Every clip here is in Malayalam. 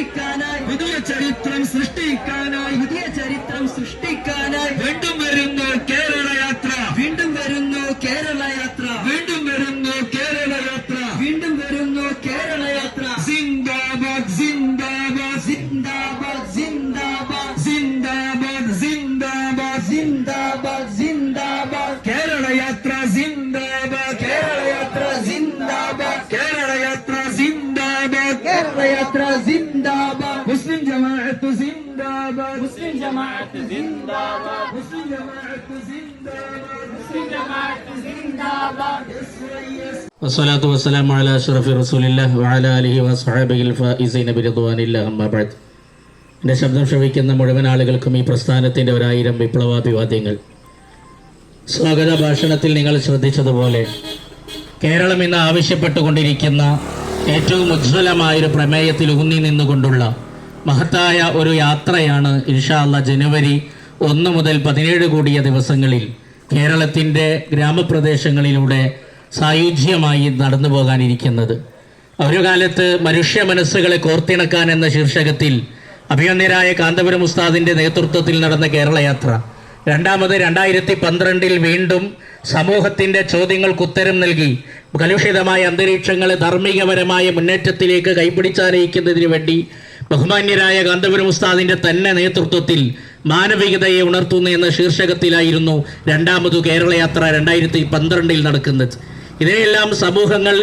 സൃഷ്ടിക്കാനായി പുതിയ ചരിത്രം സൃഷ്ടിക്കാനായി വീണ്ടും വരുന്നു കേരള യാത്ര വീണ്ടും വരുന്നു കേരള യാത്ര സിന്ദാബാദ് സിന്ദാബാദ് സിന്ദാബാദ് സിന്ദാബാദ് സിന്ദാബാദ് സിന്ദാബാദ് സിന്ദാബാദ് കേരള യാത്ര സിന്ദാബാദ് സിന്ദാബാദ് മുസ്ലിം ജമാഅത്ത് സിന്ദാബാദ് വസ്സലാത്തു വസ്സലാമു അലാ അഷ്റഫി റസൂലില്ലാഹി വഅലാ ആലിഹി വസ്ഹബിഹിൽ ഫായിസീന ബിറിദ്വാനില്ലാഹി അമ്മാ ബഅദ്. എൻ്റെ ശബ്ദം ശ്രവിക്കുന്ന മുഴുവൻ ആളുകൾക്കും ഈ പ്രസ്ഥാനത്തിൻ്റെ 1000 വിപ്ലവാഭിവാദ്യങ്ങൾ. സ്വാഗത ഭാഷണത്തിൽ നിങ്ങൾ ശ്രദ്ധിച്ചതുപോലെ കേരളം ഇന്ന് ആവശ്യപ്പെട്ടുകൊണ്ടിരിക്കുന്ന ഏറ്റവും ഉജ്ജ്വലമായൊരു പ്രമേയത്തിൽ ഊന്നി നിന്നുകൊണ്ടുള്ള മഹത്തായ ഒരു യാത്രയാണ് ഇൻഷാ അല്ലാഹ് ജനുവരി 1 മുതൽ 17 കൂടിയ ദിവസങ്ങളിൽ കേരളത്തിൻ്റെ ഗ്രാമപ്രദേശങ്ങളിലൂടെ സായുജ്യമായി നടന്നു പോകാനിരിക്കുന്നത്. ഒരു കാലത്ത് മനുഷ്യ മനസ്സുകളെ കോർത്തിണക്കാൻ എന്ന ശീർഷകത്തിൽ അഭിമന്യരായ കാന്തപുരം ഉസ്താദിൻ്റെ നേതൃത്വത്തിൽ നടന്ന കേരളയാത്ര രണ്ടാമത് 2012 വീണ്ടും സമൂഹത്തിൻ്റെ ചോദ്യങ്ങൾക്ക് ഉത്തരം നൽകി കലുഷിതമായ അന്തരീക്ഷങ്ങളെ ധാർമ്മികപരമായ മുന്നേറ്റത്തിലേക്ക് കൈപിടിച്ചാനയിക്കുന്നതിന് വേണ്ടി ബഹുമാന്യരായ കാന്തപുരം ഉസ്താദിൻ്റെ തന്നെ നേതൃത്വത്തിൽ മാനവികതയെ ഉണർത്തുന്നു എന്ന ശീർഷകത്തിലായിരുന്നു രണ്ടാമത് കേരളയാത്ര 2012 നടക്കുന്നത്. ഇതിനെല്ലാം സമൂഹങ്ങൾ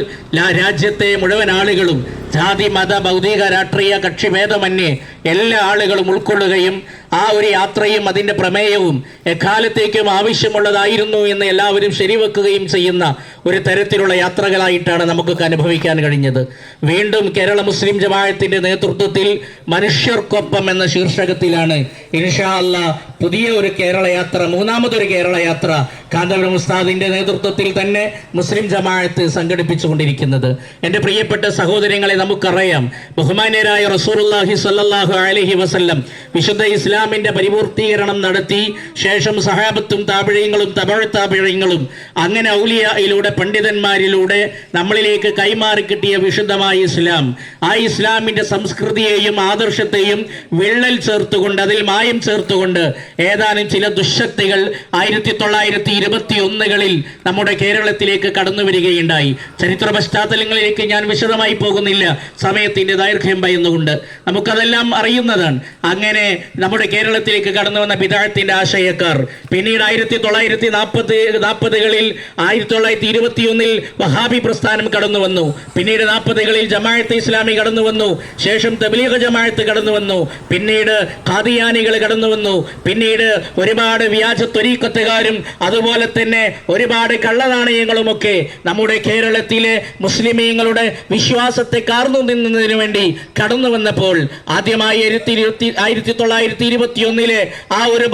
രാജ്യത്തെ മുഴുവൻ ആളുകളും ജാതി മത ഭൗതിക രാഷ്ട്രീയ കക്ഷിഭേദമന്യേ എല്ലാ ആളുകളും ഉൾക്കൊള്ളുകയും ആ ഒരു യാത്രയും അതിൻ്റെ പ്രമേയവും എക്കാലത്തേക്കും ആവശ്യമുള്ളതായിരുന്നു എന്ന് എല്ലാവരും ശരിവെക്കുകയും ചെയ്യുന്ന ഒരു തരത്തിലുള്ള യാത്രകളായിട്ടാണ് നമുക്കൊക്കെ അനുഭവിക്കാൻ കഴിഞ്ഞത്. വീണ്ടും കേരള മുസ്ലിം ജമാഅത്തിൻ്റെ നേതൃത്വത്തിൽ മനുഷ്യർക്കൊപ്പം എന്ന ശീർഷകത്തിലാണ് ഇൻഷാ അല്ലാഹ് പുതിയ ഒരു കേരളയാത്ര, മൂന്നാമതൊരു കേരളയാത്ര കാന്തപുരം ഉസ്താദിൻ്റെ നേതൃത്വത്തിൽ തന്നെ മുസ്ലിം ജമാഅത്ത് സംഘടിപ്പിച്ചുകൊണ്ടിരിക്കുന്നത്. എൻ്റെ പ്രിയപ്പെട്ട സഹോദരങ്ങളെ, നമുക്കറിയാം ബഹുമാന്യരായ റസൂലുള്ളാഹി സ്വല്ലല്ലാഹു അലൈഹി വസല്ലം വിശുദ്ധ ഇസ്ലാമിൻ്റെ പരിപൂർത്തീകരണം നടത്തി ശേഷം സഹാബത്തും താബിഈങ്ങളും തബഉ താബിഈങ്ങളും അങ്ങനെ ഔലിയായിലൂടെ പണ്ഡിതന്മാരിലൂടെ നമ്മളിലേക്ക് കൈമാറി കിട്ടിയ വിശുദ്ധമായ ഇസ്ലാം, ആ ഇസ്ലാമിൻ്റെ സംസ്കൃതിയെയും ആദർശത്തെയും വിള്ളൽ ചേർത്തുകൊണ്ട് അതിൽ മായം ചേർത്തുകൊണ്ട് ഏതാനും ചില ദുശക്തികൾ 1921കളിൽ നമ്മുടെ കേരളത്തിലേക്ക് കടന്നു വരികയുണ്ടായി. ചരിത്ര പശ്ചാത്തലങ്ങളിലേക്ക് ഞാൻ വിശദമായി പോകുന്നില്ല, സമയത്തിൻ്റെ ദൈർഘ്യം ഭയന്നുകൊണ്ട്. നമുക്കതെല്ലാം അറിയുന്നതാണ്. അങ്ങനെ നമ്മുടെ കേരളത്തിലേക്ക് കടന്നു വന്ന ബിദ്അത്തിന്റെ ആശയക്കാർ പിന്നീട് 1940കളിൽ 1921 വഹാബി പ്രസ്ഥാനം കടന്നു വന്നു. പിന്നീട് 40കളിൽ ജമാഅത്തെ ഇസ്ലാമി കടന്നു വന്നു. ശേഷം തബ്ലീഗ് ജമാഅത്ത് കടന്നു വന്നു. പിന്നീട് ഖാദിയാനികൾ കടന്നു വന്നു. പിന്നീട് ഒരുപാട് വ്യാജ ത്വരീഖത്തുകാരും അതുപോലെ തന്നെ ഒരുപാട് കള്ളനാണയങ്ങളുമൊക്കെ നമ്മുടെ കേരളത്തിലെ മുസ്ലിമീങ്ങളുടെ വിശ്വാസത്തെ കാർന്നു നിന്നതിനു വേണ്ടി കടന്നു വന്നപ്പോൾ ആദ്യമായി 1921 ആ ഒരു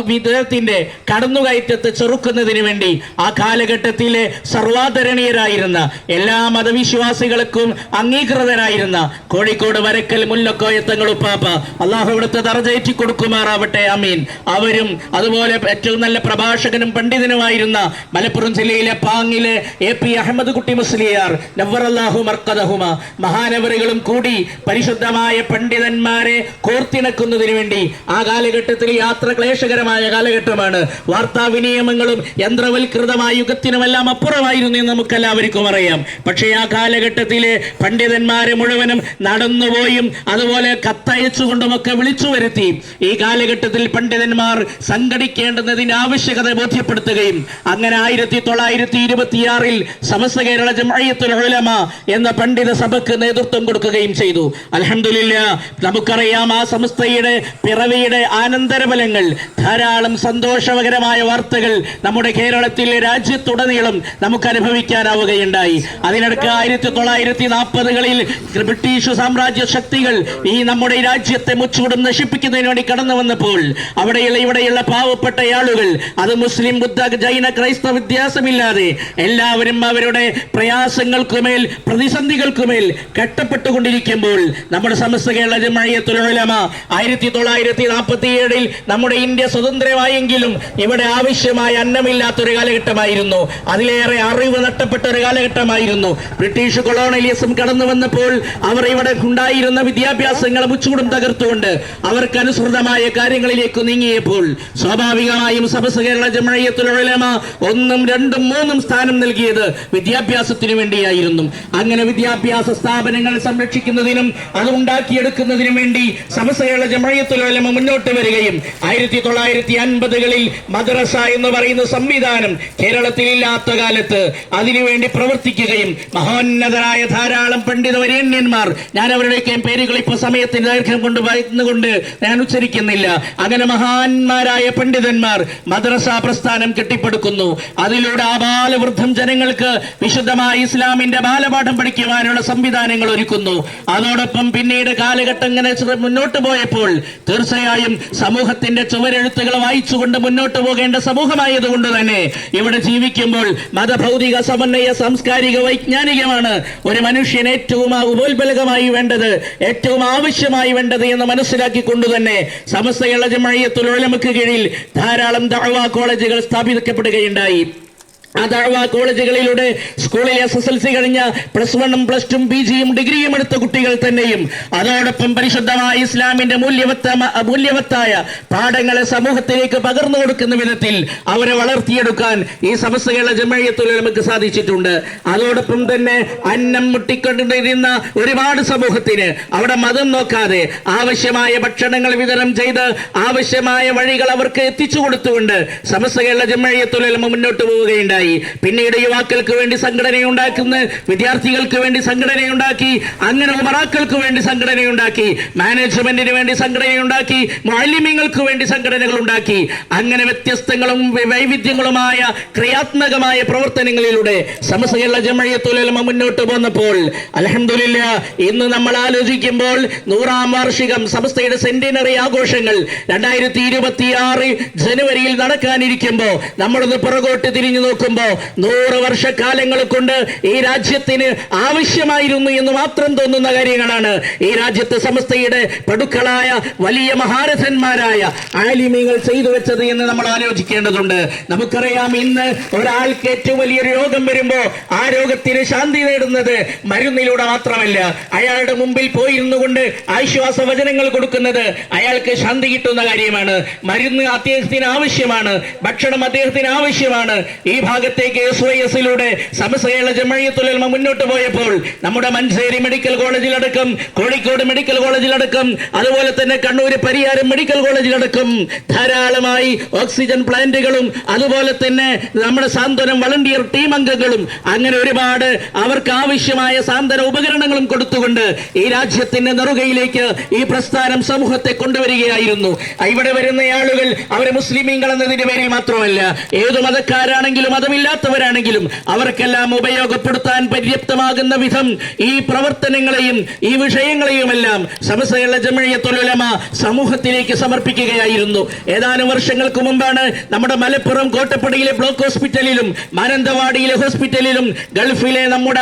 വിധത്തിന്റെ കടന്നുകയറ്റത്തെ ചെറുക്കുന്നതിന് വേണ്ടി ആ കാലഘട്ടത്തിലെ സർവാദരണീയരായിരുന്ന എല്ലാ മതവിശ്വാസികൾക്കും അംഗീകൃതരായിരുന്ന കോഴിക്കോട് വരക്കൽ മുല്ലക്കോയ തങ്ങളുപ്പാപ്പ, അള്ളാഹു ഇവിടുത്തെ ദർജയേറ്റി കൊടുക്കുമാറാവട്ടെ, ആമീൻ, അവരും അതുപോലെ ഏറ്റവും നല്ല പ്രഭാഷകനും പണ്ഡിതനുമായിരുന്ന മലപ്പുറം ജില്ലയിലെ പാങ്ങിലെ AP അഹമ്മദ് കുട്ടി മുസ്ലിയാർ നവ്വറല്ലാഹു മർഖദഹുമ മഹാനവറുകളും കൂടി പരിശുദ്ധമായ പണ്ഡിതന്മാരെ കോർത്തിണക്കുന്നതിന് വേണ്ടി ആ കാലഘട്ടത്തിൽ യാത്ര ക്ലേശകരമായ കാലഘട്ടമാണ്. വാർത്താവിനിയമങ്ങളും യന്ത്രവൽകൃതമായ യുഗത്തിനുമെല്ലാം അപ്പുറമായിരുന്നു എന്ന് നമുക്കെല്ലാവർക്കും അറിയാം. പക്ഷേ ആ കാലഘട്ടത്തിലെ പണ്ഡിതന്മാരെ മുഴുവനും നടന്നുപോയും അതുപോലെ കത്തയച്ചുകൊണ്ടുമൊക്കെ വിളിച്ചു വരുത്തി ഈ കാലഘട്ടത്തിൽ പണ്ഡിതന്മാർ സംഘടിക്കേണ്ടുന്നതിന്റെ ആവശ്യകത ബോധ്യപ്പെടുത്തുകയും അങ്ങനെ 1926 സമസ്ത കേരള ജംഇയ്യത്തുൽ ഉലമ എന്ന പണ്ഡിത സഭയ്ക്ക് നേതൃത്വം കൊടുക്കുകയും ചെയ്തു. അൽഹംദുലില്ലാഹ്, നമുക്കറിയാം ആ സംസ്ഥയുടെ പിറവിയുടെ ആനന്തരഫലങ്ങൾ, ധാരാളം സന്തോഷകരമായ വാർത്തകൾ നമ്മുടെ കേരളത്തിലെ രാജ്യത്തുടനീളം നമുക്ക് അനുഭവിക്കാനാവുകയുണ്ടായി. അതിനിടയ്ക്ക് 1940കളിൽ ബ്രിട്ടീഷ് സാമ്രാജ്യ ശക്തികൾ ഈ നമ്മുടെ രാജ്യത്തെ മുച്ചൂടും നശിപ്പിക്കുന്നതിന് വേണ്ടി കടന്നു വന്നപ്പോൾ ഇവിടെയുള്ള പാവപ്പെട്ട ആളുകൾ, അത് മുസ്ലിം ബുദ്ധ ജൈന ക്രൈസ്തവ വ്യത്യാസമില്ലാതെ എല്ലാവരും അവരുടെ പ്രയാസങ്ങൾക്കുമേൽ പ്രതിസന്ധികൾക്കുമേൽ കെട്ടപ്പെട്ടുകൊണ്ടിരിക്കുമ്പോൾ നമ്മുടെ സമസ്ത കേരള ജംഇയ്യത്തുൽ ഉലമ 1947 നമ്മുടെ ഇന്ത്യ സ്വതന്ത്രമായെങ്കിലും ഇവിടെ ആവശ്യമായ അന്നമില്ലാത്തൊരു കാലഘട്ടമായിരുന്നു. അതിലേറെ അറിവ് നഷ്ടപ്പെട്ട ഒരു കാലഘട്ടമായിരുന്നു. ബ്രിട്ടീഷ് കൊളോണിയലിസം കടന്നു വന്നപ്പോൾ അവർ ഇവിടെ ഉണ്ടായിരുന്ന വിദ്യാഭ്യാസങ്ങളെ മുച്ചൂടും തകർത്തുകൊണ്ട് അവർക്ക് അനുസൃതമായ കാര്യങ്ങളിലേക്ക് നീങ്ങിയപ്പോൾ സ്വാഭാവികമായും സമസ്ത കേരള ജംഇയ്യത്തുൽ ഉലമ 1, 2, 3 സ്ഥാനം നൽകിയത് വിദ്യാഭ്യാസത്തിനു വേണ്ടിയായിരുന്നു. അങ്ങനെ വിദ്യാഭ്യാസ സ്ഥാപനങ്ങൾ സംരക്ഷിക്കുന്നതിനും അത് ഉണ്ടാക്കിയെടുക്കുന്നതിനും വേണ്ടി സമസ്ത കേരള ജംഇയ്യത്തുൽ ഉലമ മുന്നോട്ട് വരികയും 1950കളിൽ മദ്രസ എന്ന് പറയുന്ന സംവിധാനം കേരളത്തിൽ ഇല്ലാത്ത കാലത്ത് അതിനുവേണ്ടി പ്രവർത്തിക്കുകയും മഹോന്നതരായ ധാരാളം പണ്ഡിത വരേണ്യന്മാർ, ഞാൻ അവരുടെയൊക്കെ പേരുകൾ ഇപ്പോൾ സമയത്തിന്റെ ദൈർഘ്യം കൊണ്ട് ഞാൻ ഉച്ചരിക്കുന്നില്ല, അങ്ങനെ മഹാന്മാരായ പണ്ഡിതന്മാർ മദ്രസ പ്രസ്ഥാനം കെട്ടിപ്പടുക്കുന്നു. അതിലൂടെ ആബാലവൃദ്ധം ജനങ്ങൾക്ക് വിശുദ്ധമായ ഇസ്ലാമിന്റെ ബാലപാഠം പഠിക്കുവാനുള്ള സംവിധാനങ്ങൾ ഒരുക്കുന്നു. അതോടൊപ്പം പിന്നീട് കാലഘട്ടം ഇങ്ങനെ മുന്നോട്ട് പോയപ്പോൾ തീർച്ചയായും സമൂഹത്തിന്റെ ചുവരെഴുത്തുകൾ വായിച്ചുകൊണ്ട് മുന്നോട്ട് പോകേണ്ട സമൂഹമായതുകൊണ്ട് തന്നെ ഇവിടെ ജീവിക്കുമ്പോൾ മതഭൗതിക സമന്വയ സാംസ്കാരിക വൈജ്ഞാനികമാണ് ഒരു മനുഷ്യൻ ഏറ്റവും ഉപോത്ബലകമായി വേണ്ടത്, ഏറ്റവും ആവശ്യമായി വേണ്ടത് എന്ന് മനസ്സിലാക്കിക്കൊണ്ട് തന്നെ സമസ്ത കേരള ജംഇയ്യത്തുൽ ഉലമക്ക് കീഴിൽ ധാരാളം ദഅ്വാ കോളേജുകൾ സ്ഥാപിക്കപ്പെടുകയുണ്ടായി. ആ ദഅ്വാ കോളേജുകളിലൂടെ സ്കൂളിൽ SSLC കഴിഞ്ഞ +1, +2, PGയും ഡിഗ്രിയും എടുത്ത കുട്ടികൾ തന്നെയും അതോടൊപ്പം പരിശുദ്ധമായ ഇസ്ലാമിന്റെ മൂല്യവത്തായ പാഠങ്ങളെ സമൂഹത്തിലേക്ക് പകർന്നു കൊടുക്കുന്ന വിധത്തിൽ അവരെ വളർത്തിയെടുക്കാൻ ഈ സമസ്ത കേരള ജംഇയ്യത്തുൽ ഉലമക്ക് സാധിച്ചിട്ടുണ്ട്. അതോടൊപ്പം തന്നെ അന്നം മുട്ടിക്കൊണ്ടിരുന്ന ഒരുപാട് സമൂഹത്തിന് അവിടെ മതം നോക്കാതെ ആവശ്യമായ ഭക്ഷണങ്ങൾ വിതരണം ചെയ്ത് ആവശ്യമായ വഴികൾ അവർക്ക് എത്തിച്ചു കൊടുത്തുകൊണ്ട് സമസ്ത കേരള ജംഇയ്യത്തുൽ ഉലമ മുന്നോട്ട് പോവുകയുണ്ടായി. പിന്നീട് യുവാക്കൾക്ക് വേണ്ടി സംഘടനയുണ്ടാക്കുന്ന, വിദ്യാർത്ഥികൾക്ക് വേണ്ടി സംഘടനയുണ്ടാക്കി, അങ്ങനെ ഉമറാക്കൾക്ക് വേണ്ടി സംഘടനയുണ്ടാക്കി, മാനേജ്മെന്റിന് വേണ്ടി സംഘടനയുണ്ടാക്കി, മുഅല്ലിമീങ്ങൾക്ക് വേണ്ടി സംഘടനകൾ ഉണ്ടാക്കി. അങ്ങനെ വ്യത്യസ്തങ്ങളും വൈവിധ്യങ്ങളുമായ ക്രിയാത്മകമായ പ്രവർത്തനങ്ങളിലൂടെ സമസ്ത കേരള ജംഇയ്യത്തുൽ ഉലമ മുന്നോട്ട് പോന്നപ്പോൾ അൽഹംദുലില്ലാഹ് ഇന്ന് നമ്മൾ ആലോചിക്കുമ്പോൾ 100ാം വാർഷികം സമസ്തയുടെ സെന്റിനറി ആഘോഷങ്ങൾ 2026 ജനുവരിയിൽ നടക്കാനിരിക്കുമ്പോൾ നമ്മളൊന്ന് പുറകോട്ട് തിരിഞ്ഞു നോക്കുമ്പോൾ 100 വർഷക്കാലങ്ങൾ കൊണ്ട് ഈ രാജ്യത്തിന് ആവശ്യമായിരുന്നു എന്ന് മാത്രം തോന്നുന്ന കാര്യങ്ങളാണ് ഈ രാജ്യത്ത് സമസ്തയുടെ പടുക്കളായ വലിയ മഹാരഥന്മാരായ ആലിമീങ്ങൾ ചെയ്തു വെച്ചത് എന്ന് നമ്മൾ ആലോചിക്കേണ്ടതുണ്ട്. നമുക്കറിയാം, ഇന്ന് ഒരാൾക്ക് ഏറ്റവും വലിയൊരു രോഗം വരുമ്പോ ആ രോഗത്തിന് ശാന്തി നേടുന്നത് മരുന്നിലൂടെ മാത്രമല്ല, അയാളുടെ മുമ്പിൽ പോയിരുന്നു കൊണ്ട് ആശ്വാസ വചനങ്ങൾ കൊടുക്കുന്നത് അയാൾക്ക് ശാന്തി കിട്ടുന്ന കാര്യമാണ്. മരുന്ന് അദ്ദേഹത്തിന് ആവശ്യമാണ്, ഭക്ഷണം അദ്ദേഹത്തിന് ആവശ്യമാണ്. ഈ ഭാഗത്തേക്ക് SYS-ലൂടെ സമസ്ത കേരള ജംഇയ്യത്തുൽ ഉലമ മുന്നോട്ട് പോയപ്പോൾ നമ്മുടെ മഞ്ചേരി മെഡിക്കൽ കോളേജിലടക്കം, കോഴിക്കോട് മെഡിക്കൽ കോളേജിലടക്കം, അതുപോലെ തന്നെ കണ്ണൂർ പരിയാരം മെഡിക്കൽ കോളേജിലടക്കം ധാരാളമായി ഓക്സിജൻ പ്ലാന്റുകളും അതുപോലെ തന്നെ നമ്മുടെ സാന്ത്വനം വളണ്ടിയർ ടീം അംഗങ്ങളും അങ്ങനെ ഒരുപാട് അവർക്ക് ആവശ്യമായ സാന്ത്വന ഉപകരണങ്ങളും കൊടുത്തുകൊണ്ട് ഈ രാജ്യത്തിന്റെ നെറുകയിലേക്ക് ഈ പ്രസ്ഥാനം സമൂഹത്തെ കൊണ്ടുവരികയായിരുന്നു. ഇവിടെ വരുന്ന ആളുകൾ അവരെ മുസ്ലിമീങ്ങൾ എന്നതിന്റെ പേരിൽ മാത്രമല്ല, ഏതു മതക്കാരാണെങ്കിലും മതമില്ലാത്തവരാണെങ്കിലും അവർക്കെല്ലാം ഉപയോഗപ്പെടുത്താൻ പര്യാപ്തമാകുന്ന വിധം ഈ പ്രവർത്തനങ്ങളെയും ഈ വിഷയങ്ങളെയുമെല്ലാം സമസ്ത കേരള ജംഇയ്യത്തുൽ ഉലമ സമൂഹത്തിലേക്ക് സമർപ്പിക്കുകയായിരുന്നു. ഏതാനും വർഷങ്ങൾക്ക് മുമ്പാണ് നമ്മുടെ മലപ്പുറം കോട്ടപ്പടിയിലെ ബ്ലോക്ക് ഹോസ്പിറ്റലിലും മാനന്തവാടിയിലെ ഹോസ്പിറ്റലിലും ഗൾഫിലെ നമ്മുടെ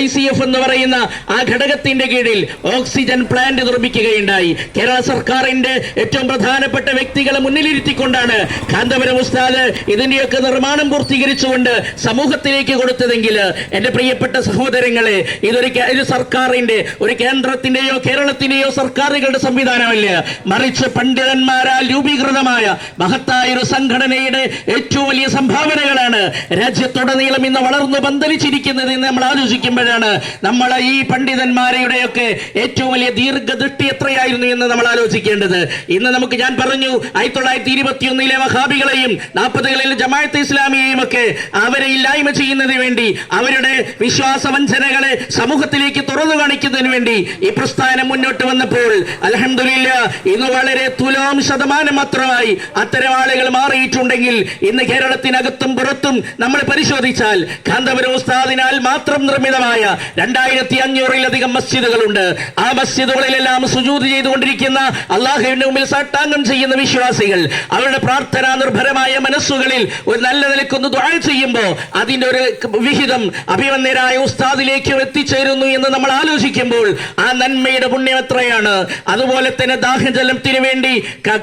ICF എന്ന് പറയുന്ന ആ ഘടകത്തിന്റെ കീഴിൽ ഓക്സിജൻ പ്ലാന്റ് നിർമ്മിക്കുകയുണ്ടായി. കേരള സർക്കാരിന്റെ ഏറ്റവും പ്രധാനപ്പെട്ട വ്യക്തികളെ മുന്നിലിരുത്തിക്കൊണ്ടാണ് കാന്തപുരം ഉസ്താദ് ഇതിന്റെയൊക്കെ നിർമ്മാണം പൂർത്തീകരിച്ചുകൊണ്ട് സമൂഹത്തിലേക്ക് കൊടുത്തതെങ്കിൽ എന്റെ പ്രിയപ്പെട്ട സഹോദരങ്ങളെ, ഇതൊരു സർക്കാരിന്റെ, ഒരു കേന്ദ്രത്തിന്റെയോ കേരളത്തിന്റെയോ സർക്കാരുകളുടെ സംവിധാനമല്ല, മറിച്ച് പണ്ഡിതന്മാരാൽ രൂപീകൃതമായ മഹത്തായ ഒരു സംഘടനയുടെ ഏറ്റവും വലിയ സംഭാവനകളാണ് രാജ്യത്തുടനീളം ഇന്ന് വളർന്നു പന്തലിച്ചിരിക്കുന്നത് എന്ന് നമ്മൾ ആലോചിക്കുമ്പോഴാണ് നമ്മൾ ഈ പണ്ഡിതന്മാരുടെയൊക്കെ ഏറ്റവും വലിയ ദീർഘദൃഷ്ടി എത്രയായിരുന്നു എന്ന് നമ്മൾ ആലോചിക്കേണ്ടത്. ഇന്ന് ഞാൻ പറഞ്ഞു 1921 വഹാബികളെയും 40കളിൽ ജമാഅത്തെ ഇസ്ലാമിയെയും ഒക്കെ അവരെ ഇല്ലായ്മ ചെയ്യുന്നതിന് വേണ്ടി, അവരുടെ വിശ്വാസവഞ്ചനകളെ സമൂഹത്തിലേക്ക് തുറന്നു കാണിക്കുന്നതിന് വേണ്ടി ഈ പ്രസ്ഥാനം മുന്നോട്ട് വന്നപ്പോൾ അൽഹംദുലില്ലാഹ് ഇന്ന് വളരെ തുലോം ശതമാനം മാത്രമായി അത്തരം ആളുകൾ മാറിയിട്ടുണ്ടെങ്കിൽ ഇന്ന് കേരളത്തിനകത്തും പുറത്തും നമ്മൾ പരിശോധിച്ചാൽ കാന്തപുരം ഉസ്താദിനാൽ മാത്രം നിർമ്മിതമായ 2500-ലധികം മസ്ജിദുകളുണ്ട്. ആ മസ്ജിദുകളിലെല്ലാം സുജൂദ് ചെയ്തുകൊണ്ടിരിക്കുന്ന, അള്ളാഹുവിന്റെ മുമ്പിൽ സാഷ്ടാംഗം ചെയ്യുന്ന വിശ്വാസികൾ, അവരുടെ പ്രാർത്ഥനാ നിർഭരമായ മനസ്സുകളിൽ ഒരു നല്ല നിലക്കൊന്ന് ദുആ ദുആ ചെയ്യുമ്പോൾ അതിന്റെ ഒരു വിഹിതം അഭിവന്യരായ ഉസ്താദിലേക്ക് എത്തിച്ചേരുന്നു എന്ന് നമ്മൾ ആലോചിക്കുമ്പോൾ ആ നന്മയുടെ പുണ്യം എത്രയാണ്. അതുപോലെ തന്നെ ദാഹജലത്തിന് വേണ്ടി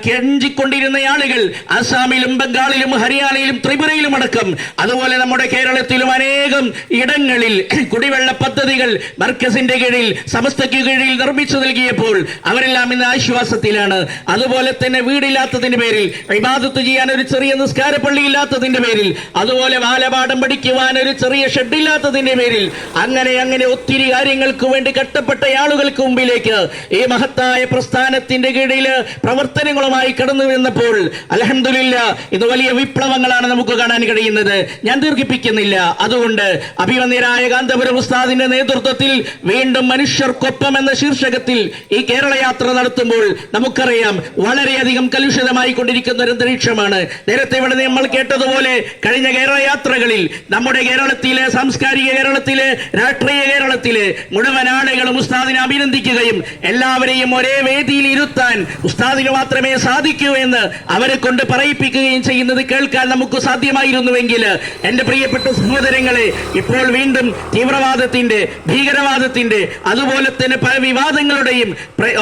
കെഞ്ചിക്കൊണ്ടിരുന്ന ആളുകൾ ആസാമിലും ബംഗാളിലും ഹരിയാനയിലും ത്രിപുരയിലും അടക്കം അതുപോലെ നമ്മുടെ കേരളത്തിലും അനേകം ഇടങ്ങളിൽ കുടിവെള്ള പദ്ധതികൾ മർക്കസിന്റെ കീഴിൽ സമസ്തയ്ക്ക് കീഴിൽ നിർമ്മിച്ചു നൽകിയപ്പോൾ അവരെല്ലാം ഇന്ന് ആശ്വാസത്തിലാണ്. അതുപോലെ തന്നെ വീടില്ലാത്തതിന്റെ പേരിൽ ഇബാദത്ത് ചെയ്യാൻ ഒരു ചെറിയ നിസ്കാര പള്ളി ഇല്ലാത്തതിന്റെ പേരിൽ, അതുപോലെ ബാലപാഠം പഠിക്കുവാൻ ഒരു ചെറിയ ഷെഡില്ലാത്തതിന്റെ പേരിൽ, അങ്ങനെ ഒത്തിരി കാര്യങ്ങൾക്ക് വേണ്ടി കഷ്ടപ്പെട്ട ആളുകൾക്ക് മുമ്പിലേക്ക് ഈ മഹത്തായ പ്രസ്ഥാനത്തിന്റെ കീഴിൽ പ്രവർത്തനങ്ങളുമായി കടന്നു വന്നപ്പോൾ അൽഹംദുലില്ലാഹ് ഇത് വലിയ വിപ്ലവങ്ങളാണ് നമുക്ക് കാണാൻ കഴിയുന്നത്. ഞാൻ ദീർഘിപ്പിക്കുന്നില്ല. അതുകൊണ്ട് അഭിവന്യരായ കാന്തപുരം ഉസ്താദിന്റെ നേതൃത്വത്തിൽ വീണ്ടും മനുഷ്യർക്കൊപ്പം എന്ന ശീർഷകത്തിൽ ഈ കേരള യാത്ര നടത്തുമ്പോൾ നമുക്കറിയാം വളരെയധികം കലുഷിതമായി കൊണ്ടിരിക്കുന്ന ഒരു അന്തരീക്ഷമാണ്. നേരത്തെ ഇവിടെ നമ്മൾ കേട്ടതുപോലെ കഴിഞ്ഞ കേരള യാത്രകളിൽ നമ്മുടെ കേരളത്തിലെ സാംസ്കാരിക കേരളത്തിലെ രാഷ്ട്രീയ കേരളത്തിലെ മുഴുവൻ ആളുകളും ഉസ്താദിനെ അഭിനന്ദിക്കുകയും എല്ലാവരെയും ഒരേ വേദിയിൽ ഇരുത്താൻ ഉസ്താദിന് മാത്രമേ സാധിക്കൂ എന്ന് അവരെ കൊണ്ട് പറയിപ്പിക്കുകയും ചെയ്യുന്നത് കേൾക്കാൻ നമുക്ക് സാധ്യമായിരുന്നുവെങ്കിൽ എന്റെ പ്രിയപ്പെട്ട സഹോദരങ്ങളെ, ഇപ്പോൾ വീണ്ടും തീവ്രവാദത്തിന്റെ ഭീകരവാദത്തിന്റെ അതുപോലെ തന്നെ പല വിവാദങ്ങളുടെയും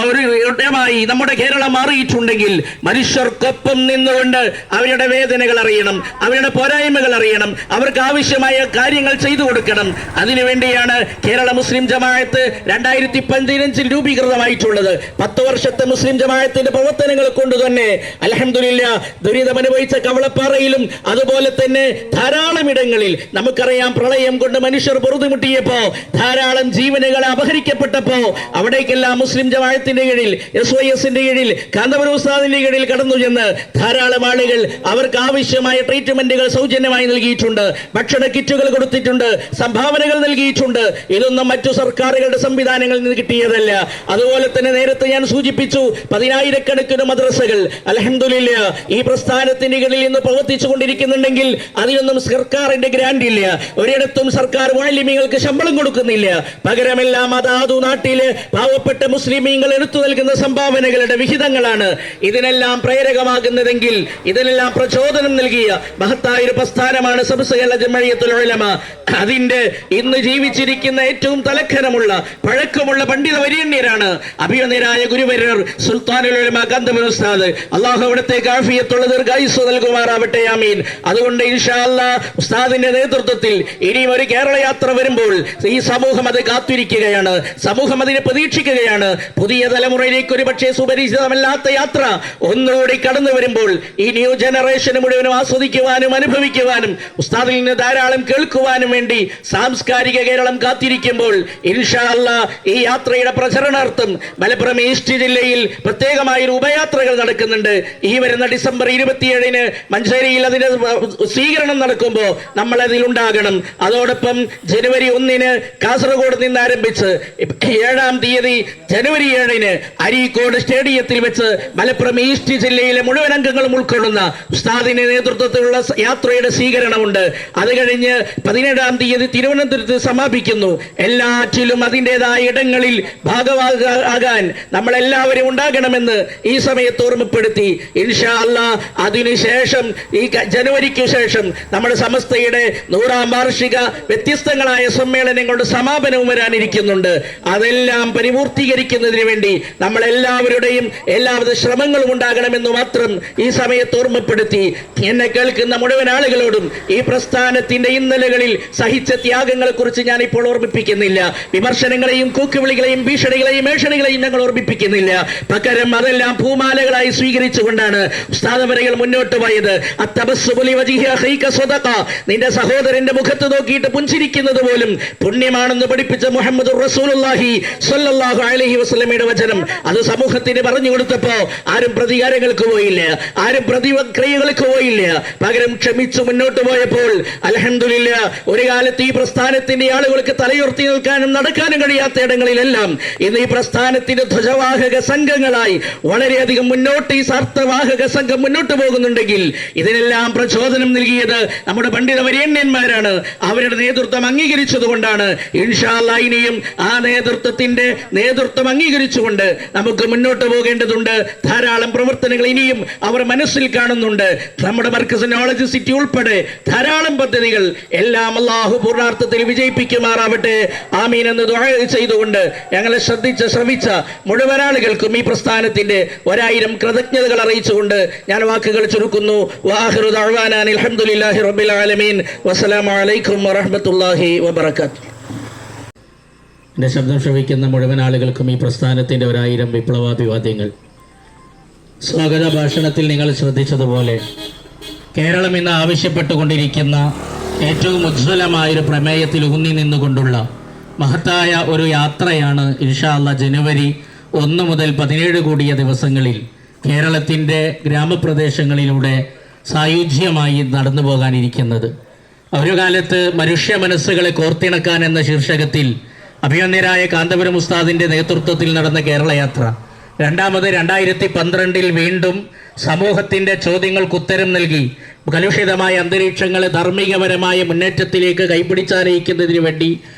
ഒരു ഇടമായി നമ്മുടെ കേരളം മാറിയിട്ടുണ്ടെങ്കിൽ മനുഷ്യർക്കൊപ്പം നിന്നുകൊണ്ട് അവരുടെ വേദനകൾ അറിയണം, അവരുടെ പോരായ്മകൾ അറിയണം, അവർക്ക് ആവശ്യമായ കാര്യങ്ങൾ ചെയ്തു കൊടുക്കണം. അതിനുവേണ്ടിയാണ് കേരള മുസ്ലിം ജമാഅത്ത് 2015 രൂപീകൃതമായിട്ടുള്ളത്. 10 വർഷത്തെ മുസ്ലിം ജമാഅത്തിന്റെ പ്രവർത്തനങ്ങൾ കൊണ്ട് തന്നെ അൽഹംദുലില്ലാഹ് ദുരിതമനുഭവിച്ച കവളപ്പാറയിലും അതുപോലെ തന്നെ ധാരാളം ഇടങ്ങളിൽ നമുക്കറിയാം പ്രളയം കൊണ്ട് മനുഷ്യർ പൊറുതുമുട്ടിയപ്പോ ധാരാളം ജീവനുകൾ അപഹരിക്കപ്പെട്ടപ്പോ അവിടേക്കെല്ലാം മുസ്ലിം ജമാഅത്തിന്റെ കീഴിൽ SYSന്റെ കീഴിൽ കാന്തപുരം ഉസ്താദിന്റെ കീഴിൽ കടന്നു ചെന്ന് ധാരാളം ആളുകൾ അവർക്ക് ആവശ്യമായ ട്രീറ്റ്മെന്റുകൾ സൗജന്യമായി നൽകിയിട്ടുണ്ട്, ഭക്ഷണ കിറ്റുകൾ കൊടുത്തിട്ടുണ്ട്, സംഭാവനകൾ നൽകിയിട്ടുണ്ട്. ഇതൊന്നും മറ്റു സർക്കാരുകളുടെ സംവിധാനങ്ങളിൽ നിന്ന് കിട്ടിയതല്ല. അതുപോലെ തന്നെ നേരത്തെ ഞാൻ സൂചിപ്പിച്ചു 10,000-കണക്കിന് മദ്രസകൾ അൽഹംദുലില്ലാഹ് ഈ പ്രസ്ഥാനത്തിന്റെ കീഴിൽ ഇന്ന് പ്രവർത്തിച്ചു കൊണ്ടിരിക്കുന്നുണ്ടെങ്കിൽ അതിനൊന്നും സർക്കാരിന്റെ ഗ്രാന്റ് ഇല്ല. ഒരിടത്തും സർക്കാർ മുഅല്ലിമീങ്ങൾക്ക് ശമ്പളം കൊടുക്കുന്നില്ല. പകരമെല്ലാം അതാതു നാട്ടിലെ പാവപ്പെട്ട മുസ്ലിമീങ്ങൾ എടുത്തു നൽകുന്ന സംഭാവനകളുടെ വിഹിതങ്ങളാണ് ഇതിനെല്ലാം പ്രേരകമാകുന്നതെങ്കിൽ, ഇതിനെല്ലാം പ്രചോദനം നൽകിയ മഹത്തായ ഒരു പ്രസ്ഥാനമാണ് സമസ്ത ജംഇയ്യത്തുൽ ഉലമ. അതിന്റെ ഇന്ന് ജീവിച്ചിരിക്കുന്ന ഏറ്റവും തലക്കനമുള്ള പഴക്കമുള്ള പണ്ഡിത വര്യന്യരാണ് അഭിവന്യരായ ഗുരുവര്യർ സുൽത്താനുൽ ഉലമ കാന്തപുരം ഉസ്താദ്. അല്ലാഹു അവിടത്തേക്ക് ആഫിയത്തുള്ള ദീർഘായുസ്സ് നൽകുമാറാവട്ടെ, ആമീൻ. അതുകൊണ്ട് ഇൻഷാ അല്ലാഹ് ഉസ്താദിന്റെ നേതൃത്വത്തിൽ ഇനിയും ഒരു കേരള യാത്ര വരുമ്പോൾ ഈ സമൂഹം അത് കാത്തിരിക്കുകയാണ്, സമൂഹം അതിനെ പ്രതീക്ഷിക്കുകയാണ്. പുതിയ തലമുറയിലേക്ക് ഒരു പക്ഷേ സുപരിചിതമല്ലാത്ത യാത്ര ഒന്നുകൂടി കടന്നു വരുമ്പോൾ ഈ ന്യൂ ജനറേഷന് മുഴുവനും ആസ്വദിക്കുവാനും അനുഭവിക്കുവാനും ഉസ്താദിൽ നിന്ന് ധാരാളം കേൾക്കുവാനും വേണ്ടി സാംസ്കാരിക കേരളം കാത്തിരിക്കുമ്പോൾ ഇൻഷാ അല്ലാഹ് ഈ യാത്രയുടെ പ്രചരണാർത്ഥം മലപ്പുറം ഈസ്റ്റ് ജില്ലയിൽ പ്രത്യേകമായ ഉപയാത്രകൾ നടക്കുന്നുണ്ട്. ഈ വരുന്ന ഡിസംബർ 27-ന് മഞ്ചേരിയിൽ അതിന്റെ സ്വീകരണം നടക്കുമ്പോൾ നമ്മൾ അതിലുണ്ടാകണം. അതോടൊപ്പം ജനുവരി 1-ന് കാസർഗോഡ് നിന്ന് ആരംഭിച്ച് 7-ാം തീയതി ജനുവരി 7-ന് അരീക്കോട് സ്റ്റേഡിയത്തിൽ വെച്ച് മലപ്പുറം ഈസ്റ്റ് ജില്ലയിലെ മുഴുവൻ അംഗങ്ങളും ഉൾക്കൊള്ളുന്ന ഉസ്താദിന്റെ നേതൃത്വത്തിലുള്ള യാത്രയുടെ സ്വീകരണമുണ്ട്. അത് കഴിഞ്ഞ് 17-ാം തീയതി തിരുവനന്തപുരത്ത് സമാപിക്കുന്നു. എല്ലാറ്റിലും അതിൻ്റെതായ ഇടങ്ങളിൽ ഭാഗമാകാൻ നമ്മളെല്ലാവരും ഉണ്ടാകണമെന്ന് ഈ സമയത്ത് ഓർമ്മപ്പെടുത്തി ഇൻഷാ അല്ലാഹ് അതിനുശേഷം ഈ ജനുവരിക്ക് ശേഷം നമ്മുടെ സമസ്തയുടെ 100-ാം വാർഷിക വ്യത്യസ്തങ്ങളായ സമ്മേളനങ്ങളുടെ സമാപനവും വരാനിരിക്കുന്നുണ്ട്. അതെല്ലാം പരിപൂർത്തീകരിക്കുന്നതിന് വേണ്ടി നമ്മളെല്ലാവരുടെയും എല്ലാവിധ ശ്രമങ്ങളും ഉണ്ടാകണമെന്ന് മാത്രം ഈ സമയത്ത് ഓർമ്മപ്പെടുത്തി എന്നെ കേൾക്കുന്ന മുഴുവൻ ആളുകളോടും ഈ പ്രസ്ഥാനത്തിന്റെ ഇന്നലകളിൽ സഹിച്ച ത്യാഗങ്ങളെ കുറിച്ച് ഞാൻ ഇപ്പോൾ ഓർമ്മിപ്പിക്കുന്നില്ല. വിമർശനങ്ങളെയും കൂക്കുവിളികളെയും ഭീഷണികളെയും ഏഷണികളെയും ഞങ്ങൾ ഓർമ്മിപ്പിക്കുന്നില്ല. പകരം അതെല്ലാം പൂമാലകളായി സ്വീകരിച്ചുകൊണ്ടാണ് ഉസ്താദവരകൾ മുന്നോട്ട് പോയത്. നിന്റെ സഹോദരന്റെ മുഖത്ത് നോക്കിയിട്ട് പുഞ്ചിരിക്കുന്നത് പോലും പുണ്യമാണെന്ന് പഠിപ്പിച്ച മുഹമ്മദ് റസൂലുള്ളാഹി സ്വല്ലല്ലാഹു അലൈഹി വസല്ലമയുടെ വചനം അത് സമൂഹത്തിന് പറഞ്ഞു കൊടുത്തപ്പോ ആരും പ്രതികാരങ്ങൾക്ക് പോയില്ല, ആരും പ്രതിക്രിയകൾക്ക് പോയില്ല. പകരം ക്ഷമിച്ചു മുന്നോട്ട് പോയപ്പോൾ അൽഹംദുലില്ലാഹ് ഒരു കാലത്ത് ഈ പ്രസ്ഥാനത്തിന്റെ ആളുകൾക്ക് തലയുയർത്തി നിൽക്കാനും നടക്കാനും കഴിയാത്ത ഇടങ്ങളിലെല്ലാം ഇന്ന് ഈ പ്രസ്ഥാനത്തിന്റെ ധ്വജവാഹക സംഘങ്ങളായി വളരെയധികം മുന്നോട്ട് ഈ സാർത്ഥവാഹക സംഘം മുന്നോട്ട് പോകുന്നുണ്ടെങ്കിൽ ഇതിനെല്ലാം പ്രചോദനം നൽകിയത് നമ്മുടെ പണ്ഡിത വര്യന്യന്മാരാണ്. അവരുടെ നേതൃത്വം അംഗീകരിച്ചതുകൊണ്ടാണ്. ഇൻഷാ അല്ലാഹ് ഇനിയും ആ നേതൃത്വത്തിന്റെ നേതൃത്വം അംഗീകരിച്ചുകൊണ്ട് നമുക്ക് മുന്നോട്ട് പോകേണ്ടതുണ്ട്. ധാരാളം പ്രവർത്തനങ്ങൾ ഇനിയും അവർ മനസ്സിൽ കാണുന്നുണ്ട്. നമ്മുടെ മർക്കസ് നോളജ് സിറ്റി ഉൾപ്പെടെ ധാരാളം പദ്ധതികൾ എല്ലാം അല്ലാഹു പൂർണ്ണാർത്ഥത്തിൽ വിജയിപ്പിക്കുമാറാവട്ടെ. ആമീൻ എന്ന് ദുആ ചെയ്തുകൊണ്ട് ഞങ്ങളെ ശ്രമിച്ച മുഴുവൻ ആളുകൾക്കും ഈ പ്രസ്ഥാനത്തിന്റെ 1000 കൃതജ്ഞതകൾ അറിയിച്ചുകൊണ്ട് ഞാൻ വാക്കുകൾ ചുരുക്കുന്നു. വആഖിറു ദഅ്വാനാ അൽഹംദുലില്ലാഹി റബ്ബിൽ ആലമീൻ. വസ്സലാമു അലൈക്കും വറഹ്മത്തുള്ളാഹി വബറകാതുഹു. എൻ്റെ ശബ്ദം ശ്രവിക്കുന്ന മുഴുവൻ ആളുകൾക്കും ഈ പ്രസ്ഥാനത്തിൻ്റെ 1000 വിപ്ലവാഭിവാദ്യങ്ങൾ. സ്വാഗത ഭാഷണത്തിൽ നിങ്ങൾ ശ്രദ്ധിച്ചതുപോലെ കേരളം ഇന്ന് ആവശ്യപ്പെട്ടുകൊണ്ടിരിക്കുന്ന ഏറ്റവും ഉജ്ജ്വലമായൊരു പ്രമേയത്തിൽ ഊന്നി നിന്നുകൊണ്ടുള്ള മഹത്തായ ഒരു യാത്രയാണ് ഇൻഷാ അല്ലാഹ് ജനുവരി 1 മുതൽ 17 കൂടിയ ദിവസങ്ങളിൽ കേരളത്തിൻ്റെ ഗ്രാമപ്രദേശങ്ങളിലൂടെ സായുജ്യമായി നടന്നു പോകാനിരിക്കുന്നത്. ഒരു കാലത്ത് മനുഷ്യ മനസ്സുകളെ കോർത്തിണക്കാൻ എന്ന ശീർഷകത്തിൽ അഭിമന്യരായ കാന്തപുരം ഉസ്താദിന്റെ നേതൃത്വത്തിൽ നടന്ന കേരളയാത്ര രണ്ടാമത് 2012 വീണ്ടും സമൂഹത്തിന്റെ ചോദ്യങ്ങൾക്ക് ഉത്തരം നൽകി കലുഷിതമായ അന്തരീക്ഷങ്ങളെ ധാർമ്മികപരമായ മുന്നേറ്റത്തിലേക്ക് കൈപിടിച്ചാനയിക്കുന്നതിന് വേണ്ടി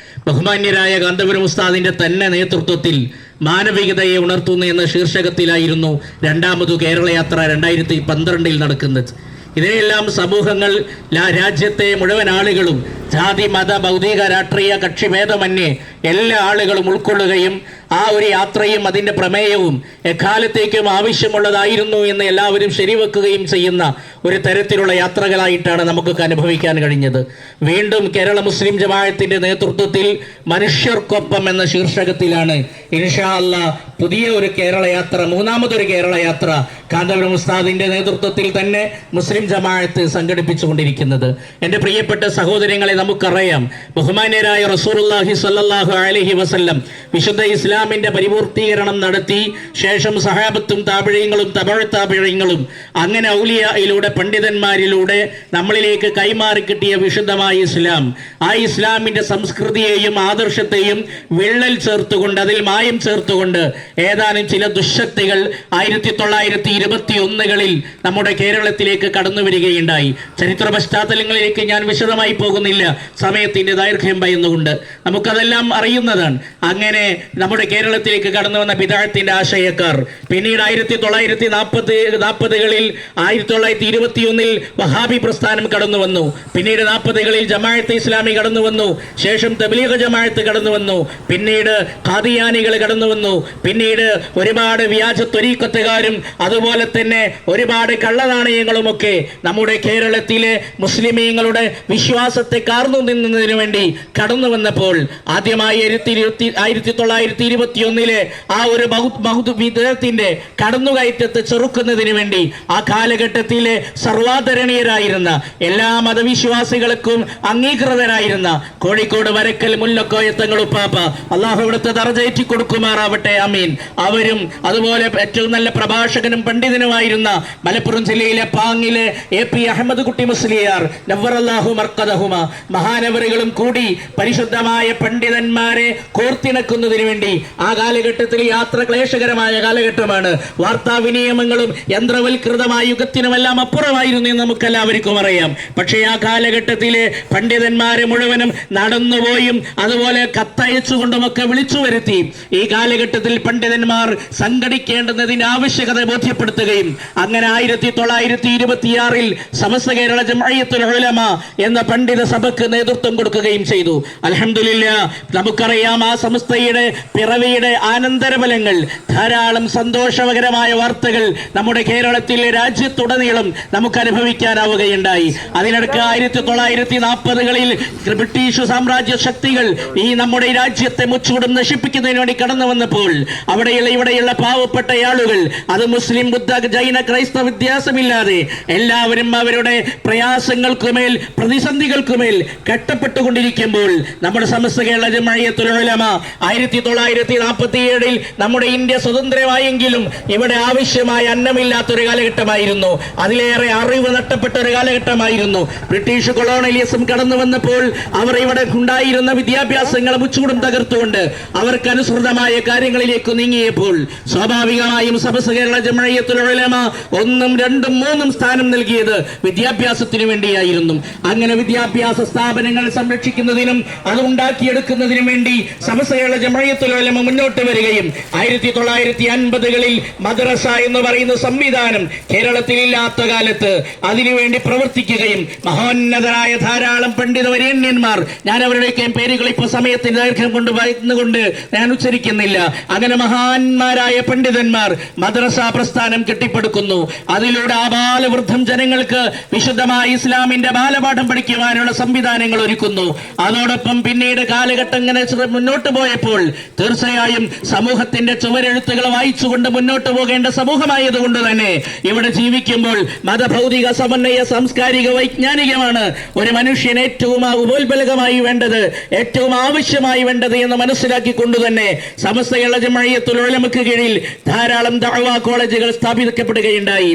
ബഹുമാന്യരായ കാന്തപുരം ഉസ്താദിന്റെ തന്നെ നേതൃത്വത്തിൽ മാനവികതയെ ഉണർത്തുന്നു എന്ന ശീർഷകത്തിലായിരുന്നു രണ്ടാമത് കേരളയാത്ര 2012 നടക്കുന്നത്. ഇവയെല്ലാം സമൂഹങ്ങൾ രാജ്യത്തെ മുഴുവൻ ആളുകളും ജാതി മത ഭൗതിക രാഷ്ട്രീയ കക്ഷിഭേദമന്യേ എല്ലാ ആളുകളും ഉൾക്കൊള്ളുകയും ആ ഒരു യാത്രയും അതിൻ്റെ പ്രമേയവും എക്കാലത്തേക്കും ആവശ്യമുള്ളതായിരുന്നു എന്ന് എല്ലാവരും ശരിവെക്കുകയും ചെയ്യുന്ന ഒരു തരത്തിലുള്ള യാത്രകളായിട്ടാണ് നമുക്കൊക്കെ അനുഭവിക്കാൻ കഴിഞ്ഞത്. വീണ്ടും കേരള മുസ്ലിം ജമാഅത്തിന്റെ നേതൃത്വത്തിൽ മനുഷ്യർക്കൊപ്പം എന്ന ശീർഷകത്തിലാണ് ഇൻഷാ അല്ലാഹ് പുതിയ ഒരു കേരളയാത്ര, മൂന്നാമതൊരു കേരളയാത്ര കാന്തപുരം ഉസ്താദിന്റെ നേതൃത്വത്തിൽ തന്നെ മുസ്ലിം ജമാഅത്ത് സംഘടിപ്പിച്ചുകൊണ്ടിരിക്കുന്നത്. എൻ്റെ പ്രിയപ്പെട്ട സഹോദരങ്ങളെ, നമുക്കറിയാം ബഹുമാന്യരായ റസൂലുള്ളാഹി സ്വല്ലല്ലാഹു അലൈഹി വസല്ലം വിശുദ്ധ ഇസ്ലാമിന്റെ പരിപൂർത്തീകരണം നടത്തി ശേഷം സഹാബത്തും താബിഈങ്ങളും തബഉ താബിഈങ്ങളും അങ്ങനെ ഔലിയായിലൂടെ പണ്ഡിതന്മാരിലൂടെ നമ്മളിലേക്ക് കൈമാറി കിട്ടിയ വിശുദ്ധമായ ഇസ്ലാം, ആ ഇസ്ലാമിന്റെ സംസ്കൃതിയെയും ആദർശത്തെയും വിള്ളൽ ചേർത്തുകൊണ്ട് അതിൽ മായം ചേർത്തുകൊണ്ട് ഏതാനും ചില ദുശക്തികൾ 1921കളിൽ നമ്മുടെ കേരളത്തിലേക്ക് കടന്നു വരികയുണ്ടായി. ചരിത്ര പശ്ചാത്തലങ്ങളിലേക്ക് ഞാൻ വിശദമായി പോകുന്നില്ല, സമയത്തിന്റെ ദൈർഘ്യം ഭയന്നുകൊണ്ട്. നമുക്കതെല്ലാം അറിയുന്നതാണ്. അങ്ങനെ നമ്മുടെ കേരളത്തിലേക്ക് കടന്നു വന്ന ബിദ്അത്തിന്റെ ആശയക്കാർ പിന്നീട് 1940കളിൽ 1921 വഹാബി പ്രസ്ഥാനം കടന്നു വന്നു. പിന്നീട് 40കളിൽ ജമാഅത്തെ ഇസ്ലാമി കടന്നു വന്നു. ശേഷം തബ്ലീഗ് ജമാഅത്ത് കടന്നു വന്നു. പിന്നീട് ഖാദിയാനികൾ കടന്നു വന്നു. പിന്നീട് ഒരുപാട് വ്യാജ ത്വരീഖത്തുകാരും അതുപോലെ തന്നെ ഒരുപാട് കള്ളനാണയങ്ങളുമൊക്കെ നമ്മുടെ കേരളത്തിലെ മുസ്ലിമീങ്ങളുടെ വിശ്വാസത്തെ കാർന്നു നിന്നതിനു വേണ്ടി കടന്നു വന്നപ്പോൾ ആദ്യമായി 1921 ആ ഒരു വിദഗ്ധത്തിന്റെ കടന്നുകയറ്റത്തെ ചെറുക്കുന്നതിന് വേണ്ടി ആ കാലഘട്ടത്തിലെ സർവാദരണീയരായിരുന്ന എല്ലാ മതവിശ്വാസികൾക്കും അംഗീകൃതരായിരുന്ന കോഴിക്കോട് വരക്കൽ മുല്ലക്കോയ തങ്ങൾ ഉപ്പാപ്പ, അള്ളാഹു അവിടുത്തെ ദർജയേറ്റി കൊടുക്കുമാറാവട്ടെ, ആമീൻ, അവരും അതുപോലെ ഏറ്റവും നല്ല പ്രഭാഷകനും പണ്ഡിതനുമായിരുന്ന മലപ്പുറം ജില്ലയിലെ പാങ്ങിലെ AP അഹമ്മദ് കുട്ടി മുസ്ലിയാർ നവ്വറല്ലാഹു മർക്കദഹുമ മഹാനവറുകളും കൂടി പരിശുദ്ധമായ പണ്ഡിതന്മാരെ കോർത്തിണക്കുന്നതിന് വേണ്ടി ആ കാലഘട്ടത്തിൽ യാത്ര ക്ലേശകരമായ കാലഘട്ടമാണ്. വാർത്താവിനിയമങ്ങളും യന്ത്രവൽകൃതമായ യുഗത്തിനുമെല്ലാം അപ്പുറമായിരുന്നു എന്ന് നമുക്കെല്ലാവർക്കും അറിയാം. പക്ഷേ ആ കാലഘട്ടത്തിലെ പണ്ഡിതന്മാരെ മുഴുവനും നടന്നുപോയും അതുപോലെ കത്തയച്ചുകൊണ്ടുമൊക്കെ വിളിച്ചു വരുത്തി ഈ കാലഘട്ടത്തിൽ പണ്ഡിതന്മാർ സംഘടിക്കേണ്ടുന്നതിന്റെ ആവശ്യകത ബോധ്യപ്പെടുത്തുകയും അങ്ങനെ 1926 സമസ്ത കേരള ജംഇയ്യത്തുൽ ഉലമ എന്ന പണ്ഡിത സഭയ്ക്ക് നേതൃത്വം കൊടുക്കുകയും ചെയ്തു. അൽഹംദുലില്ലാഹ്, നമുക്കറിയാം ആ സമസ്തയുടെ പിറവിയുടെ ആനന്തരഫലങ്ങൾ, ധാരാളം സന്തോഷകരമായ വാർത്തകൾ നമ്മുടെ കേരളത്തിലെ രാജ്യത്തുടനീളം നമുക്ക് അനുഭവിക്കാനാവുകയുണ്ടായി. അതിനിടയ്ക്ക് 1940കളിൽ ബ്രിട്ടീഷ് സാമ്രാജ്യ ശക്തികൾ ഈ നമ്മുടെ രാജ്യത്തെ മുച്ചൂടും നശിപ്പിക്കുന്നതിന് വേണ്ടി കടന്നു വന്നപ്പോൾ ഇവിടെയുള്ള പാവപ്പെട്ട ആളുകൾ, അത് മുസ്ലിം ബുദ്ധ ജൈന ക്രൈസ്തവ വ്യത്യാസമില്ലാതെ എല്ലാവരും അവരുടെ പ്രയാസങ്ങൾക്കുമേൽ പ്രതിസന്ധികൾക്കുമേൽ കെട്ടപ്പെട്ടുകൊണ്ടിരിക്കുമ്പോൾ നമ്മുടെ സമസ്ത കേരള ജംഇയ്യത്തുൽ ഉലമ 1947 നമ്മുടെ ഇന്ത്യ സ്വതന്ത്രമായെങ്കിലും ഇവിടെ ആവശ്യമായ അന്നമില്ലാത്തൊരു കാലഘട്ടമായിരുന്നു. അതിലേറെ അറിവ് നഷ്ടപ്പെട്ട ഒരു കാലഘട്ടമായിരുന്നു. ബ്രിട്ടീഷ് കൊളോണിയലിസം കടന്നു വന്നപ്പോൾ അവർ ഇവിടെ ഉണ്ടായിരുന്ന വിദ്യാഭ്യാസങ്ങളെ മുച്ചൂടും തകർത്തുകൊണ്ട് അവർക്ക് അനുസൃതമായ കാര്യങ്ങളിലേക്ക് നീങ്ങിയപ്പോൾ സ്വാഭാവികമായും സമസ്ത കേരള ജംഇയ്യത്തുൽ ഉലമ 1, 2, 3 സ്ഥാനം നൽകിയത് വിദ്യാഭ്യാസത്തിന് വേണ്ടിയായിരുന്നു. അങ്ങനെ വിദ്യാഭ്യാസ സ്ഥാപനങ്ങൾ സംരക്ഷിക്കുന്നതിനും അത് ഉണ്ടാക്കിയെടുക്കുന്നതിനും വേണ്ടി സമസ്ത കേരള ജംഇയ്യത്തുൽ ഉലമ മുന്നോട്ട് വരികയും 1950കളിൽ മദ്രസ എന്ന് പറയുന്ന സംവിധാനം കേരളത്തിൽ ഇല്ലാത്ത കാലത്ത് അതിനുവേണ്ടി പ്രവർത്തിക്കുകയും മഹോന്നതരായ ധാരാളം പണ്ഡിത വരേണ്യന്മാർ, ഞാൻ അവരുടെയൊക്കെ പേരുകൾ ഇപ്പോൾ സമയത്തിന് ദൈർഘ്യം കൊണ്ട് വായിക്കുന്നുകൊണ്ട് ഞാൻ ഉച്ചരിക്കുന്നില്ല, അങ്ങനെ മഹാന്മാരായ പണ്ഡിതന്മാർ മദ്രസ പ്രസ്ഥാനം കെട്ടിപ്പടുക്കുന്നു. അതിലൂടെ ആബാലവൃദ്ധം ജനങ്ങൾക്ക് വിശുദ്ധമായ ഇസ്ലാമിന്റെ ബാലപാഠം പഠിക്കുവാനുള്ള സംവിധാനങ്ങൾ ഒരുക്കുന്നു. അതോടൊപ്പം പിന്നീട് കാലഘട്ടം ഇങ്ങനെ മുന്നോട്ട് പോയപ്പോൾ തീർച്ചയായും സമൂഹത്തിന്റെ ചുവരെഴുത്തുകൾ വായിച്ചുകൊണ്ട് മുന്നോട്ട് പോകേണ്ട സമൂഹമായതുകൊണ്ട് തന്നെ ഇവിടെ ജീവിക്കുമ്പോൾ മതഭൗതിക സമന്വയ സാംസ്കാരിക വൈജ്ഞാനികമാണ് ഒരു മനുഷ്യന് ഏറ്റവും ഉപോത്ബലകമായി വേണ്ടത്, ഏറ്റവും ആവശ്യമായി വേണ്ടത് എന്ന് മനസ്സിലാക്കിക്കൊണ്ട് തന്നെ സമസ്ത കേരള ജംഇയ്യത്തുൽ ഉലമക്ക് കീഴിൽ ധാരാളം ദഅ്വാ കോളേജുകൾ സ്ഥാപിക്കപ്പെടുകയുണ്ടായി.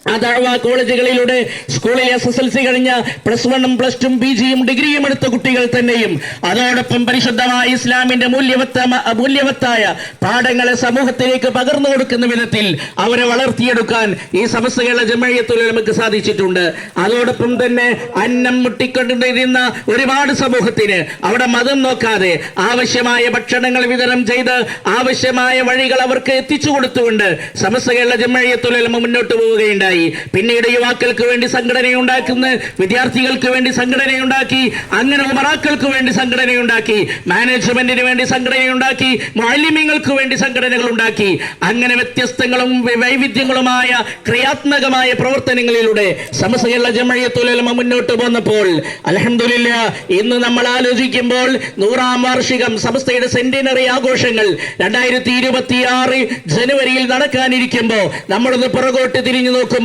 ആ ദഅ്വാ കോളേജുകളിലൂടെ സ്കൂളിൽ SSLC കഴിഞ്ഞ +1, +2, PGയും ഡിഗ്രിയും എടുത്ത കുട്ടികൾ തന്നെയും അതോടൊപ്പം പരിശുദ്ധമായ ഇസ്ലാമിന്റെ മൂല്യവത്തായ പാഠങ്ങളെ സമൂഹത്തിലേക്ക് പകർന്നു കൊടുക്കുന്ന വിധത്തിൽ അവരെ വളർത്തിയെടുക്കാൻ ഈ സമസ്ത കേരള ജംഇയ്യത്തുൽ ഉലമക്ക് സാധിച്ചിട്ടുണ്ട്. അതോടൊപ്പം തന്നെ അന്നം മുട്ടിക്കൊണ്ടിരുന്ന ഒരുപാട് സമൂഹത്തിന് അവിടെ മതം നോക്കാതെ ആവശ്യമായ ഭക്ഷണങ്ങൾ വിതരണം ചെയ്ത് ആവശ്യമായ വഴികൾ അവർക്ക് എത്തിച്ചു കൊടുത്തുകൊണ്ട് സമസ്ത കേരള ജംഇയ്യത്തുൽ ഉലമ മുന്നോട്ട് പോവുകയുണ്ടായി. പിന്നീട് യുവാക്കൾക്ക് വേണ്ടി സംഘടനയുണ്ടാക്കുന്ന, വിദ്യാർത്ഥികൾക്ക് വേണ്ടി സംഘടനയുണ്ടാക്കി, അങ്ങനെ ഉമറാക്കൾക്ക് വേണ്ടി സംഘടനയുണ്ടാക്കി, മാനേജ്മെന്റിന് വേണ്ടി സംഘടനയുണ്ടാക്കി, മുഅല്ലിമീങ്ങൾക്ക് വേണ്ടി സംഘടനകൾ ഉണ്ടാക്കി. അങ്ങനെ വ്യത്യസ്തങ്ങളും വൈവിധ്യങ്ങളുമായ ക്രിയാത്മകമായ പ്രവർത്തനങ്ങളിലൂടെ സമസ്ത കേരള ജംഇയ്യത്തുൽ ഉലമ മുന്നോട്ട് പോന്നപ്പോൾ അൽഹംദുലില്ലാഹ് ഇന്ന് നമ്മൾ ആലോചിക്കുമ്പോൾ 100ാം വാർഷികം സമസ്തയുടെ സെന്റിനറി ആഘോഷങ്ങൾ 2026 ജനുവരിയിൽ നടക്കാനിരിക്കുമ്പോൾ നമ്മളൊന്ന് പുറകോട്ട് തിരിഞ്ഞു നോക്കുമ്പോൾ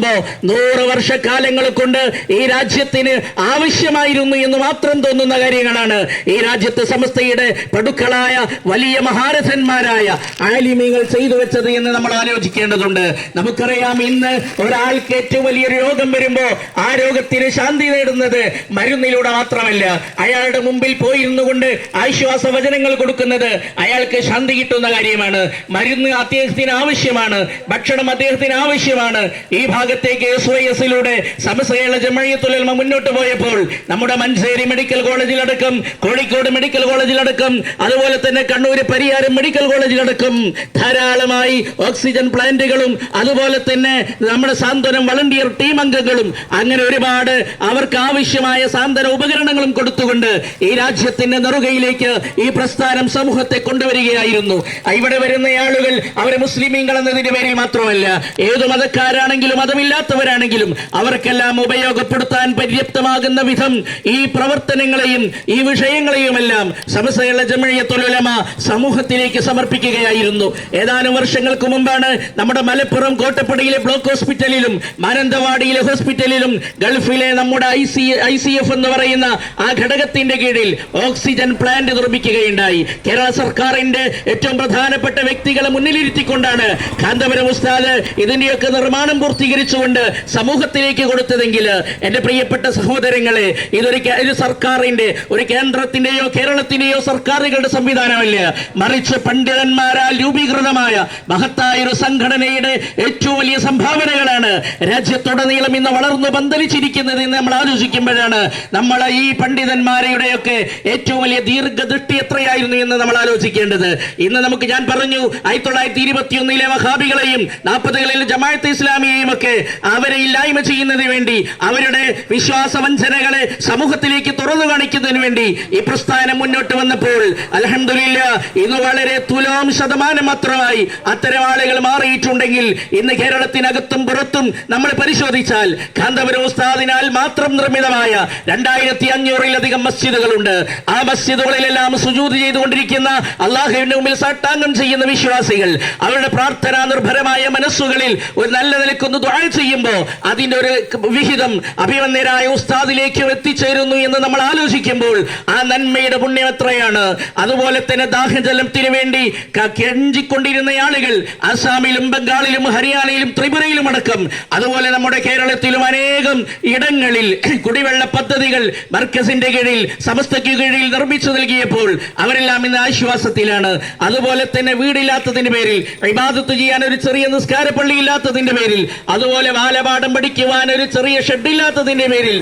100 വർഷക്കാലങ്ങൾ കൊണ്ട് ഈ രാജ്യത്തിന് ആവശ്യമായിരുന്നു എന്ന് മാത്രം തോന്നുന്ന കാര്യങ്ങളാണ് ഈ രാജ്യത്ത് സമസ്തയുടെ പടുക്കളായ വലിയ മഹാരഥന്മാരായ ആലിമീങ്ങൾ ചെയ്തു വെച്ചത് എന്ന് നമ്മൾ ആലോചിക്കേണ്ടതുണ്ട്. നമുക്കറിയാം, ഇന്ന് ഒരാൾക്ക് ഏറ്റവും വലിയൊരു രോഗം വരുമ്പോ ആ രോഗത്തിന് ശാന്തി നേടുന്നത് മരുന്നിലൂടെ മാത്രമല്ല, അയാളുടെ മുമ്പിൽ പോയിരുന്നു കൊണ്ട് ആശ്വാസ വചനങ്ങൾ കൊടുക്കുന്നത് അയാൾക്ക് ശാന്തി കിട്ടുന്ന കാര്യമാണ്. മരുന്ന് അദ്ദേഹത്തിന് ആവശ്യമാണ്, ഭക്ഷണം അദ്ദേഹത്തിന് ആവശ്യമാണ്. ഈ ഭാഗത്തേക്ക് SYS-ലൂടെ സമസ്ത കേരള ജംഇയ്യത്തുൽ ഉലമ മുന്നോട്ട് പോയപ്പോൾ നമ്മുടെ മഞ്ചേരി മെഡിക്കൽ കോളേജിലടക്കം, കോഴിക്കോട് മെഡിക്കൽ കോളേജിലടക്കം, അതുപോലെ തന്നെ കണ്ണൂർ പരിയാരം മെഡിക്കൽ കോളേജിലടക്കം ധാരാളമായി ഓക്സിജൻ പ്ലാന്റുകളും അതുപോലെ തന്നെ നമ്മുടെ സാന്ത്വനം വളണ്ടിയർ ടീം അംഗങ്ങളും അങ്ങനെ ഒരുപാട് അവർക്ക് ആവശ്യമായ സാന്ത്വന ഉപകരണങ്ങളും കൊടുത്തുകൊണ്ട് ഈ രാജ്യത്തിന്റെ നെറുകയിലേക്ക് ഈ പ്രസ്ഥാനം സമൂഹത്തെ കൊണ്ടുവരികയായിരുന്നു. ഇവിടെ വരുന്ന ആളുകൾ അവരെ മുസ്ലിമീങ്ങൾ എന്നതിന്റെ പേരിൽ മാത്രമല്ല, ഏതു മതക്കാരാണെങ്കിലും മതമില്ലാത്തവരാണെങ്കിലും അവർക്കെല്ലാം ഉപയോഗപ്പെടുത്താൻ പര്യാപ്തമാകുന്ന വിധം ഈ പ്രവർത്തനങ്ങളെയും ഈ വിഷയങ്ങളെയുമെല്ലാം സമസ്ത കേരള ജംഇയ്യത്തുൽ ഉലമ സമൂഹത്തിലേക്ക് സമർപ്പിക്കുകയായിരുന്നു. ഏതാനും വർഷങ്ങൾക്ക് മുമ്പാണ് നമ്മുടെ മലപ്പുറം കോട്ടപ്പടിയിലെ ബ്ലോക്ക് ഹോസ്പിറ്റലിലും മാനന്തവാടിയിലെ ഹോസ്പിറ്റലിലും ഗൾഫിലെ നമ്മുടെ ICF എന്ന് പറയുന്ന ആ ഘടകത്തിന്റെ കീഴിൽ ഓക്സിജൻ പ്ലാന്റ് നിർമ്മിക്കുകയുണ്ടായി. കേരള സർക്കാരിന്റെ ഏറ്റവും പ്രധാനപ്പെട്ട വ്യക്തികളെ മുന്നിലിരുത്തിക്കൊണ്ടാണ് കാന്തപുരം ഉസ്താദ് ഇതിന്റെയൊക്കെ നിർമ്മാണം പൂർത്തീകരിച്ചുകൊണ്ട് സമൂഹത്തിലേക്ക് കൊടുത്തതെങ്കിൽ എന്റെ പ്രിയപ്പെട്ട സഹോദരങ്ങളെ, ഇതൊരു സർക്കാരിന്റെ, ഒരു കേന്ദ്രത്തിന്റെയോ കേരളത്തിന്റെയോ സർക്കാരുകളുടെ സംവിധാനമല്ല, മറിച്ച് പണ്ഡിതന്മാരാൽ രൂപീകൃതമായ മഹത്തായ ഒരു സംഘടനയുടെ ഏറ്റവും വലിയ സംഭാവനകളാണ് രാജ്യത്തുടനീളം ഇന്ന് വളർന്നു പന്തലിച്ചിരിക്കുന്നത് എന്ന് നമ്മൾ ആലോചിക്കുമ്പോഴാണ് നമ്മൾ ഈ പണ്ഡിതന്മാരുടെയൊക്കെ ഏറ്റവും വലിയ ദീർഘദൃഷ്ടി എത്രയായിരുന്നു എന്ന് നമ്മൾ ആലോചിക്കേണ്ടത്. ഇന്ന് നമുക്ക്, ഞാൻ പറഞ്ഞു, 1921 വഹാബികളെയും 40കളിൽ ജമാഅത്തെ ഇസ്ലാമിയെയും ഒക്കെ അവരെ ഇല്ലായ്മ ചെയ്യുന്നതിന് വേണ്ടി, അവരുടെ വിശ്വാസവഞ്ചനകളെ സമൂഹത്തിലേക്ക് തുറന്നു കാണിക്കുന്നതിന് വേണ്ടി ഈ പ്രസ്ഥാനം മുന്നോട്ട് വന്നപ്പോൾ അൽഹംദുലില്ലാഹ് ഇന്ന് വളരെ തുലോം ശതമാനം മാത്രമായി അത്തരം ആളുകൾ മാറിയിട്ടുണ്ടെങ്കിൽ ഇന്ന് കേരളത്തിനകത്തും പുറത്തും നമ്മൾ പരിശോധിച്ചാൽ കാന്തപുരം ഉസ്താദിനാൽ മാത്രം നിർമ്മിതമായ 2500-ലധികം മസ്ജിദുകളുണ്ട്. ആ മസ്ജിദുകളിലെല്ലാം സുജൂദ് ചെയ്തുകൊണ്ടിരിക്കുന്ന, അള്ളാഹുവിന്റെ മുമ്പിൽ സാഷ്ടാംഗം ചെയ്യുന്ന വിശ്വാസികൾ, അവരുടെ പ്രാർത്ഥനാ നിർഭരമായ മനസ്സുകളിൽ ഒരു നല്ല നിലക്കൊന്ന് ദുആ ദുആ ചെയ്യുമ്പോൾ അതിന്റെ ഒരു വിഹിതം അഭിവന്യരായ ഉസ്താദിലേക്ക് എത്തിച്ചേരുന്നു എന്ന് നമ്മൾ ആലോചിക്കുമ്പോൾ ആ നന്മയുടെ പുണ്യം എത്രയാണ്. അതുപോലെ തന്നെ ദാഹജലത്തിന് വേണ്ടി കെഞ്ചിക്കൊണ്ടിരുന്ന ആളുകൾ ആസാമിലും ബംഗാളിലും ഹരിയാനയിലും ത്രിപുരയിലും അടക്കം, അതുപോലെ നമ്മുടെ കേരളത്തിലും അനേകം ഇടങ്ങളിൽ കുടിവെള്ള പദ്ധതികൾ മർക്കസിന്റെ കീഴിൽ സമസ്തയ്ക്ക് കീഴിൽ നിർമ്മിച്ചു നൽകിയപ്പോൾ അവരെല്ലാം ഇന്ന് ആശ്വാസത്തിലാണ്. അതുപോലെ തന്നെ വീടില്ലാത്തതിന്റെ പേരിൽ, ഇബാദത്ത് ചെയ്യാൻ ഒരു ചെറിയ നിസ്കാര പള്ളി ഇല്ലാത്തതിന്റെ പേരിൽ, അതുപോലെ ബാലപാഠം പഠിക്കുവാൻ ഒരു ചെറിയ ഷെഡില്ലാത്തതിന്റെ പേരിൽ,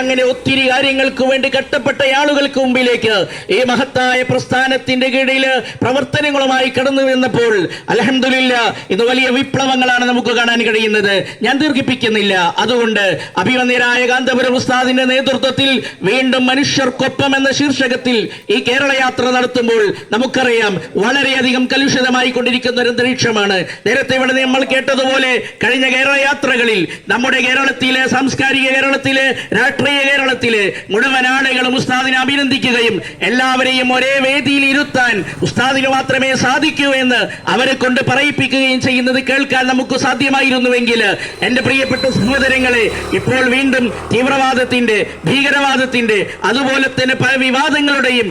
അങ്ങനെ ഒത്തിരി കാര്യങ്ങൾക്ക് വേണ്ടി കഷ്ടപ്പെട്ട ആളുകൾക്ക് മുമ്പിലേക്ക് ഈ മഹത്തായ പ്രസ്ഥാനത്തിന്റെ കീഴിൽ പ്രവർത്തനങ്ങളുമായി കടന്നു വന്നപ്പോൾ അൽഹംദുലില്ലാഹ് ഇന്ന് വലിയ വിപ്ലവങ്ങളാണ് നമുക്ക് കാണാൻ കഴിയുന്നത്. ഞാൻ ദീർഘിപ്പിക്കുന്നില്ല. അതുകൊണ്ട് അഭിവന്യരായ കാന്തപുരം ഉസ്താദിന്റെ നേതൃത്വത്തിൽ വീണ്ടും മനുഷ്യർക്കൊപ്പം എന്ന ശീർഷകത്തിൽ ഈ കേരള യാത്ര നടത്തുമ്പോൾ നമുക്കറിയാം വളരെയധികം കലുഷിതമായി കൊണ്ടിരിക്കുന്ന ഒരു അന്തരീക്ഷമാണ്. നേരത്തെ ഇവിടെ നമ്മൾ കേട്ടതുപോലെ കഴിഞ്ഞ കേരള യാത്രകളിൽ നമ്മുടെ കേരളത്തിലെ സാംസ്കാരിക കേരളത്തിലെ രാഷ്ട്രീയ കേരളത്തിലെ മുഴുവൻ ആളുകളും ഉസ്താദിനെ അഭിനന്ദിക്കുകയും എല്ലാവരെയും ഒരേ വേദിയിൽ ഇരുത്താൻ ഉസ്താദിന് മാത്രമേ സാധിക്കൂ എന്ന് അവരെ കൊണ്ട് പറയിപ്പിക്കുകയും ചെയ്യുന്നത് കേൾക്കാൻ നമുക്ക് സാധ്യമായിരുന്നുവെങ്കിൽ എന്റെ പ്രിയപ്പെട്ട സഹോദരങ്ങളെ, ഇപ്പോൾ വീണ്ടും തീവ്രവാദത്തിന്റെ, ഭീകരവാദത്തിന്റെ, അതുപോലെ തന്നെ പല വിവാദങ്ങളുടെയും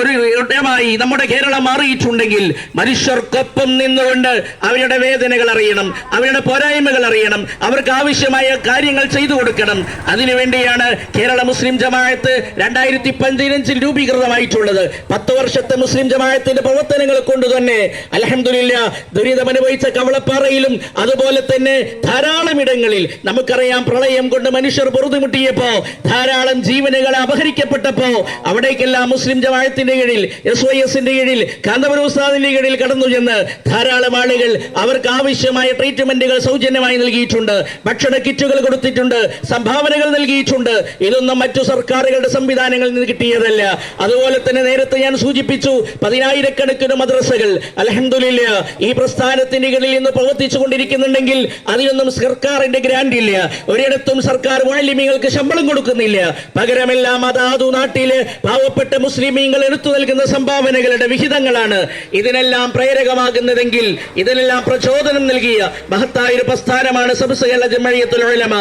ഒരു ഇടമായി നമ്മുടെ കേരളം മാറിയിട്ടുണ്ടെങ്കിൽ മനുഷ്യർക്കൊപ്പം നിന്നുകൊണ്ട് അവരുടെ വേദനകൾ അറിയണം, അവരുടെ പോരായ്മകൾ അറിയണം, അവർക്ക് ആവശ്യമായ കാര്യങ്ങൾ ചെയ്തു കൊടുക്കണം. അതിനുവേണ്ടിയാണ് കേരള മുസ്ലിം ജമാഅത്ത് 2015 രൂപീകൃതമായിട്ടുള്ളത്. 10 വർഷത്തെ മുസ്ലിം ജമാഅത്തിന്റെ പ്രവർത്തനങ്ങൾ കൊണ്ട് തന്നെ അൽഹംദുലില്ലാഹ് ദുരിതമനുഭവിച്ച കവളപ്പാറയിലും അതുപോലെ തന്നെ ധാരാളം ഇടങ്ങളിൽ നമുക്കറിയാം പ്രളയം കൊണ്ട് മനുഷ്യർ പൊറുതിമുട്ടിയപ്പോ, ധാരാളം ജീവനുകൾ അപഹരിക്കപ്പെട്ടപ്പോ അവിടേക്കെല്ലാം മുസ്ലിം ജമാഅത്തിന്റെ കീഴിൽ, SYSന്റെ കീഴിൽ, കാന്തപുരം ഉസ്താദിന്റെ കീഴിൽ കടന്നു ചെന്ന് ധാരാളം ആളുകൾ അവർക്ക് ആവശ്യമായ ട്രീറ്റ്മെന്റുകൾ സൗജന്യമായി നൽകിയിട്ടുണ്ട്, ഭക്ഷണ കിറ്റുകൾ കൊടുത്തിട്ടുണ്ട്, സംഭാവനകൾ നൽകിയിട്ടുണ്ട്. ഇതൊന്നും മറ്റു സർക്കാരുകളുടെ സംവിധാനങ്ങളിൽ നിന്ന് കിട്ടിയതല്ല. അതുപോലെ തന്നെ നേരത്തെ ഞാൻ സൂചിപ്പിച്ചു 10,000-കണക്കിന് മദ്രസകൾ അൽഹംദുലില്ലാഹ് ഈ പ്രസ്ഥാനത്തിന്റെ കീഴിൽ ഇന്ന് പ്രവർത്തിച്ചു കൊണ്ടിരിക്കുന്നുണ്ടെങ്കിൽ അതിനൊന്നും സർക്കാരിന്റെ ഗ്രാന്റ് ഇല്ല. ഒരിടത്തും സർക്കാർ മുഅല്ലിമീങ്ങൾക്ക് ശമ്പളം കൊടുക്കുന്നില്ല. പകരമെല്ലാം അതാതു നാട്ടിലെ പാവപ്പെട്ട മുസ്ലിമീങ്ങൾ എടുത്തു നൽകുന്ന സംഭാവനകളുടെ വിഹിതങ്ങളാണ് ഇതിനെല്ലാം പ്രേരകമാകുന്നതെങ്കിൽ, ഇതിനെല്ലാം പ്രചോദനം നൽകിയ മഹത്തായ ഒരു പ്രസ്ഥാനമാണ് സമസ്ത കേരള ജംഇയ്യത്തുൽ ഉലമ.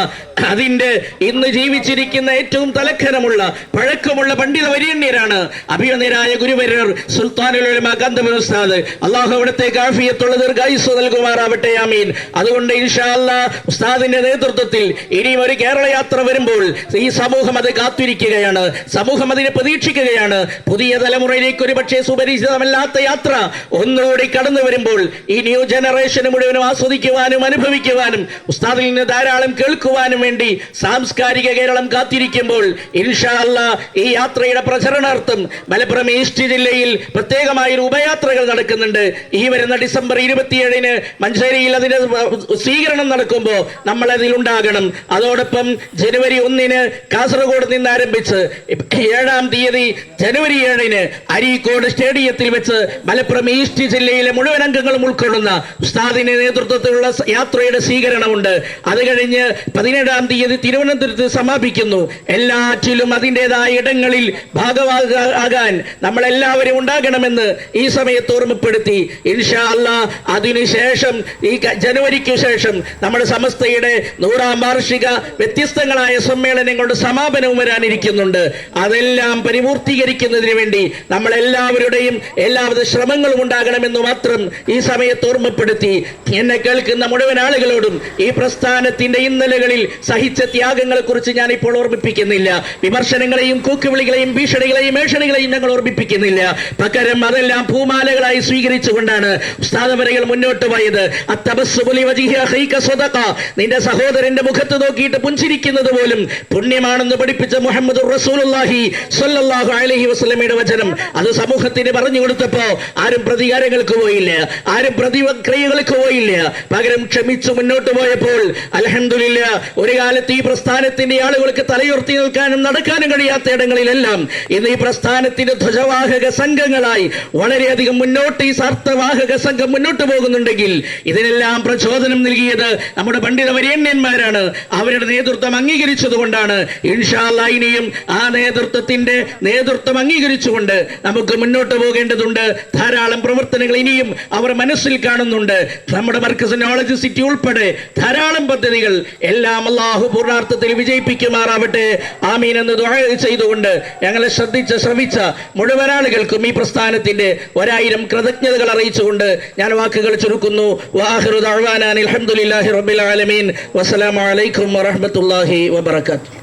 അതിന്റെ ഇന്ന് ജീവിച്ചിരിക്കുന്ന ഏറ്റവും തലക്കനമുള്ള പഴക്കമുള്ള പണ്ഡിത വര്യണ്യരാണ് അഭിവന്യരായ ഗുരുവര്യർ സുൽത്താനുൽ ഉലമ കാന്തപുരം ഉസ്താദ്. അല്ലാഹു അവിടത്തേക്ക് ആഫിയത്തുള്ള ദീർഘായുസ്സ് നൽകുമാറാവട്ടെ, ആമീൻ. അതുകൊണ്ട് ഇൻഷാ അല്ലാഹ് ഉസ്താദിന്റെ നേതൃത്വത്തിൽ ഇനിയും ഒരു കേരള യാത്ര വരുമ്പോൾ ഈ സമൂഹം അത് കാത്തിരിക്കുകയാണ്, സമൂഹം അതിനെ പ്രതീക്ഷിക്കുകയാണ്. പുതിയ തലമുറയിലേക്ക് ഒരു പക്ഷേ സുപരിചിതമല്ലാത്ത യാത്ര ഒന്നുകൂടി കടന്നു വരുമ്പോൾ ഈ ന്യൂ ജനറേഷന് മുഴുവനും ആസ്വദിക്കുവാനും അനുഭവിക്കുവാനും ഉസ്താദിൽ നിന്ന് ധാരാളം കേൾക്കുവാനും വേണ്ടി സാംസ്കാരിക കേരളം കാത്തിരിക്കുമ്പോൾ ഇൻഷാ അല്ലാഹ് ഈ യാത്രയുടെ പ്രചരണാർത്ഥം മലപ്പുറം ഈസ്റ്റ് ജില്ലയിൽ പ്രത്യേകമായ ഒരു ഉപയാത്രകൾ നടക്കുന്നുണ്ട്. ഈ വരുന്ന ഡിസംബർ 27-ന് മഞ്ചേരിയിൽ അതിന്റെ സ്വീകരണം നടക്കുമ്പോൾ നമ്മൾ അതിലുണ്ടാകണം. അതോടൊപ്പം ജനുവരി 1-ന് കാസർഗോഡ് നിന്ന് ആരംഭിച്ച് 7-ാം തീയതി ജനുവരി 7-ന് അരീക്കോട് സ്റ്റേഡിയത്തിൽ വെച്ച് മലപ്പുറം ഈസ്റ്റ് ജില്ലയിലെ മുഴുവൻ അംഗങ്ങളും ഉൾക്കൊള്ളുന്ന ഉസ്താദിന്റെ നേതൃത്വത്തിലുള്ള യാത്രയുടെ സ്വീകരണമുണ്ട്. അത് കഴിഞ്ഞ് 17-ാം തീയതി തിരുവനന്തപുരത്ത് സമാപിക്കുന്നു. എല്ലാറ്റിലും അതിൻ്റെതായ ഇടങ്ങളിൽ ഭാഗമാകാൻ നമ്മളെല്ലാവരും ഉണ്ടാകണമെന്ന് ഈ സമയത്ത് ഓർമ്മപ്പെടുത്തി ഇൻഷാ അല്ലാഹ് അതിനുശേഷം ഈ ജനുവരിക്ക് ശേഷം നമ്മുടെ സമസ്തയുടെ 100-ാം വാർഷിക വ്യത്യസ്തങ്ങളായ സമ്മേളനങ്ങളുടെ സമാപനവും വരാനിരിക്കുന്നുണ്ട്. അതെല്ലാം പരിപൂർത്തീകരിക്കുന്നതിന് വേണ്ടി നമ്മളെല്ലാവരുടെയും എല്ലാവിധ ശ്രമങ്ങളും ഉണ്ടാകണമെന്ന് മാത്രം ഈ സമയത്ത് ഓർമ്മപ്പെടുത്തി എന്നെ കേൾക്കുന്ന മുഴുവൻ ആളുകളോടും ഈ പ്രസ്ഥാനത്തിന്റെ ഇന്നലകളിൽ സഹിച്ച ത്യാഗങ്ങളെ കുറിച്ച് ഞാൻ ഇപ്പോൾ ഓർമ്മിപ്പിക്കുന്നില്ല. വിമർശനങ്ങളെയും കൂക്കുവിളികളെയും ഭീഷണികളെയും ഏഷണികളെയും ഞങ്ങൾ ഓർമ്മിപ്പിക്കുന്നില്ല. പകരം അതെല്ലാം പൂമാലകളായി സ്വീകരിച്ചുകൊണ്ടാണ് ഉസ്താദവരകൾ മുന്നോട്ട് പോയത്. നിന്റെ സഹോദരന്റെ മുഖത്ത് നോക്കിയിട്ട് പുഞ്ചിരിക്കുന്നത് പോലും പുണ്യമാണെന്ന് പഠിപ്പിച്ച മുഹമ്മദ് റസൂലുള്ളാഹി സ്വല്ലല്ലാഹു അലൈഹി വസല്ലമയുടെ വചനം അത് സമൂഹത്തിന് പറഞ്ഞു കൊടുത്തപ്പോ ആരും പ്രതികാരങ്ങൾക്ക് പോയില്ല, ആരും പ്രതിക്രിയകൾക്ക് പോയില്ല. പകരം ക്ഷമിച്ചു മുന്നോട്ട് പോയപ്പോൾ അൽഹംദുലില്ലാഹ് ഒരു കാലത്ത് ഈ പ്രസ്ഥാനത്തിന്റെ ആളുകൾക്ക് തലയുയർത്തി നിൽക്കാനും നടക്കാനും കഴിയാത്ത ഇടങ്ങളിലെല്ലാം ഇന്ന് ഈ പ്രസ്ഥാനത്തിന്റെ ധ്വജവാഹക സംഘങ്ങളായി വളരെയധികം മുന്നോട്ട് ഈ സാർത്ഥവാഹക സംഘം മുന്നോട്ട് പോകുന്നുണ്ടെങ്കിൽ ഇതിനെല്ലാം പ്രചോദനം നൽകിയത് നമ്മുടെ പണ്ഡിത വര്യന്യന്മാരാണ്. അവരുടെ നേതൃത്വം അംഗീകരിച്ചതുകൊണ്ടാണ്. ഇൻഷാ അല്ലാഹ് ഇനിയും ആ നേതൃത്വത്തിന്റെ നേതൃത്വം അംഗീകരിച്ചുകൊണ്ട് നമുക്ക് മുന്നോട്ട് പോകേണ്ടതുണ്ട്. ധാരാളം പ്രവർത്തനങ്ങൾ ഇനിയും അവർ മനസ്സിൽ കാണുന്നുണ്ട്. നമ്മുടെ മർക്കസ് നോളജ് സിറ്റി ഉൾപ്പെടെ ഉൾപ്പെടെ ധാരാളം പദ്ധതികൾ എല്ലാം അല്ലാഹു പൂർണ്ണാർത്ഥത്തിൽ വിജയിപ്പിക്കുമാറാവട്ടെ. ആമീൻ എന്ന് ദുആ ചെയ്തുകൊണ്ട് ഞങ്ങളെ ശ്രമിച്ച മുഴുവൻ ആളുകൾക്കും ഈ പ്രസ്ഥാനത്തിന്റെ 1000 കൃതജ്ഞതകൾ അറിയിച്ചുകൊണ്ട് ഞാൻ വാക്കുകൾ ചുരുക്കുന്നു. വആഖിറു ദഅ്വാനാ അൽഹംദുലില്ലാഹി റബ്ബിൽ ആലമീൻ. വസ്സലാമു അലൈക്കും വറഹ്മത്തുള്ളാഹി വബറകാതുഹു.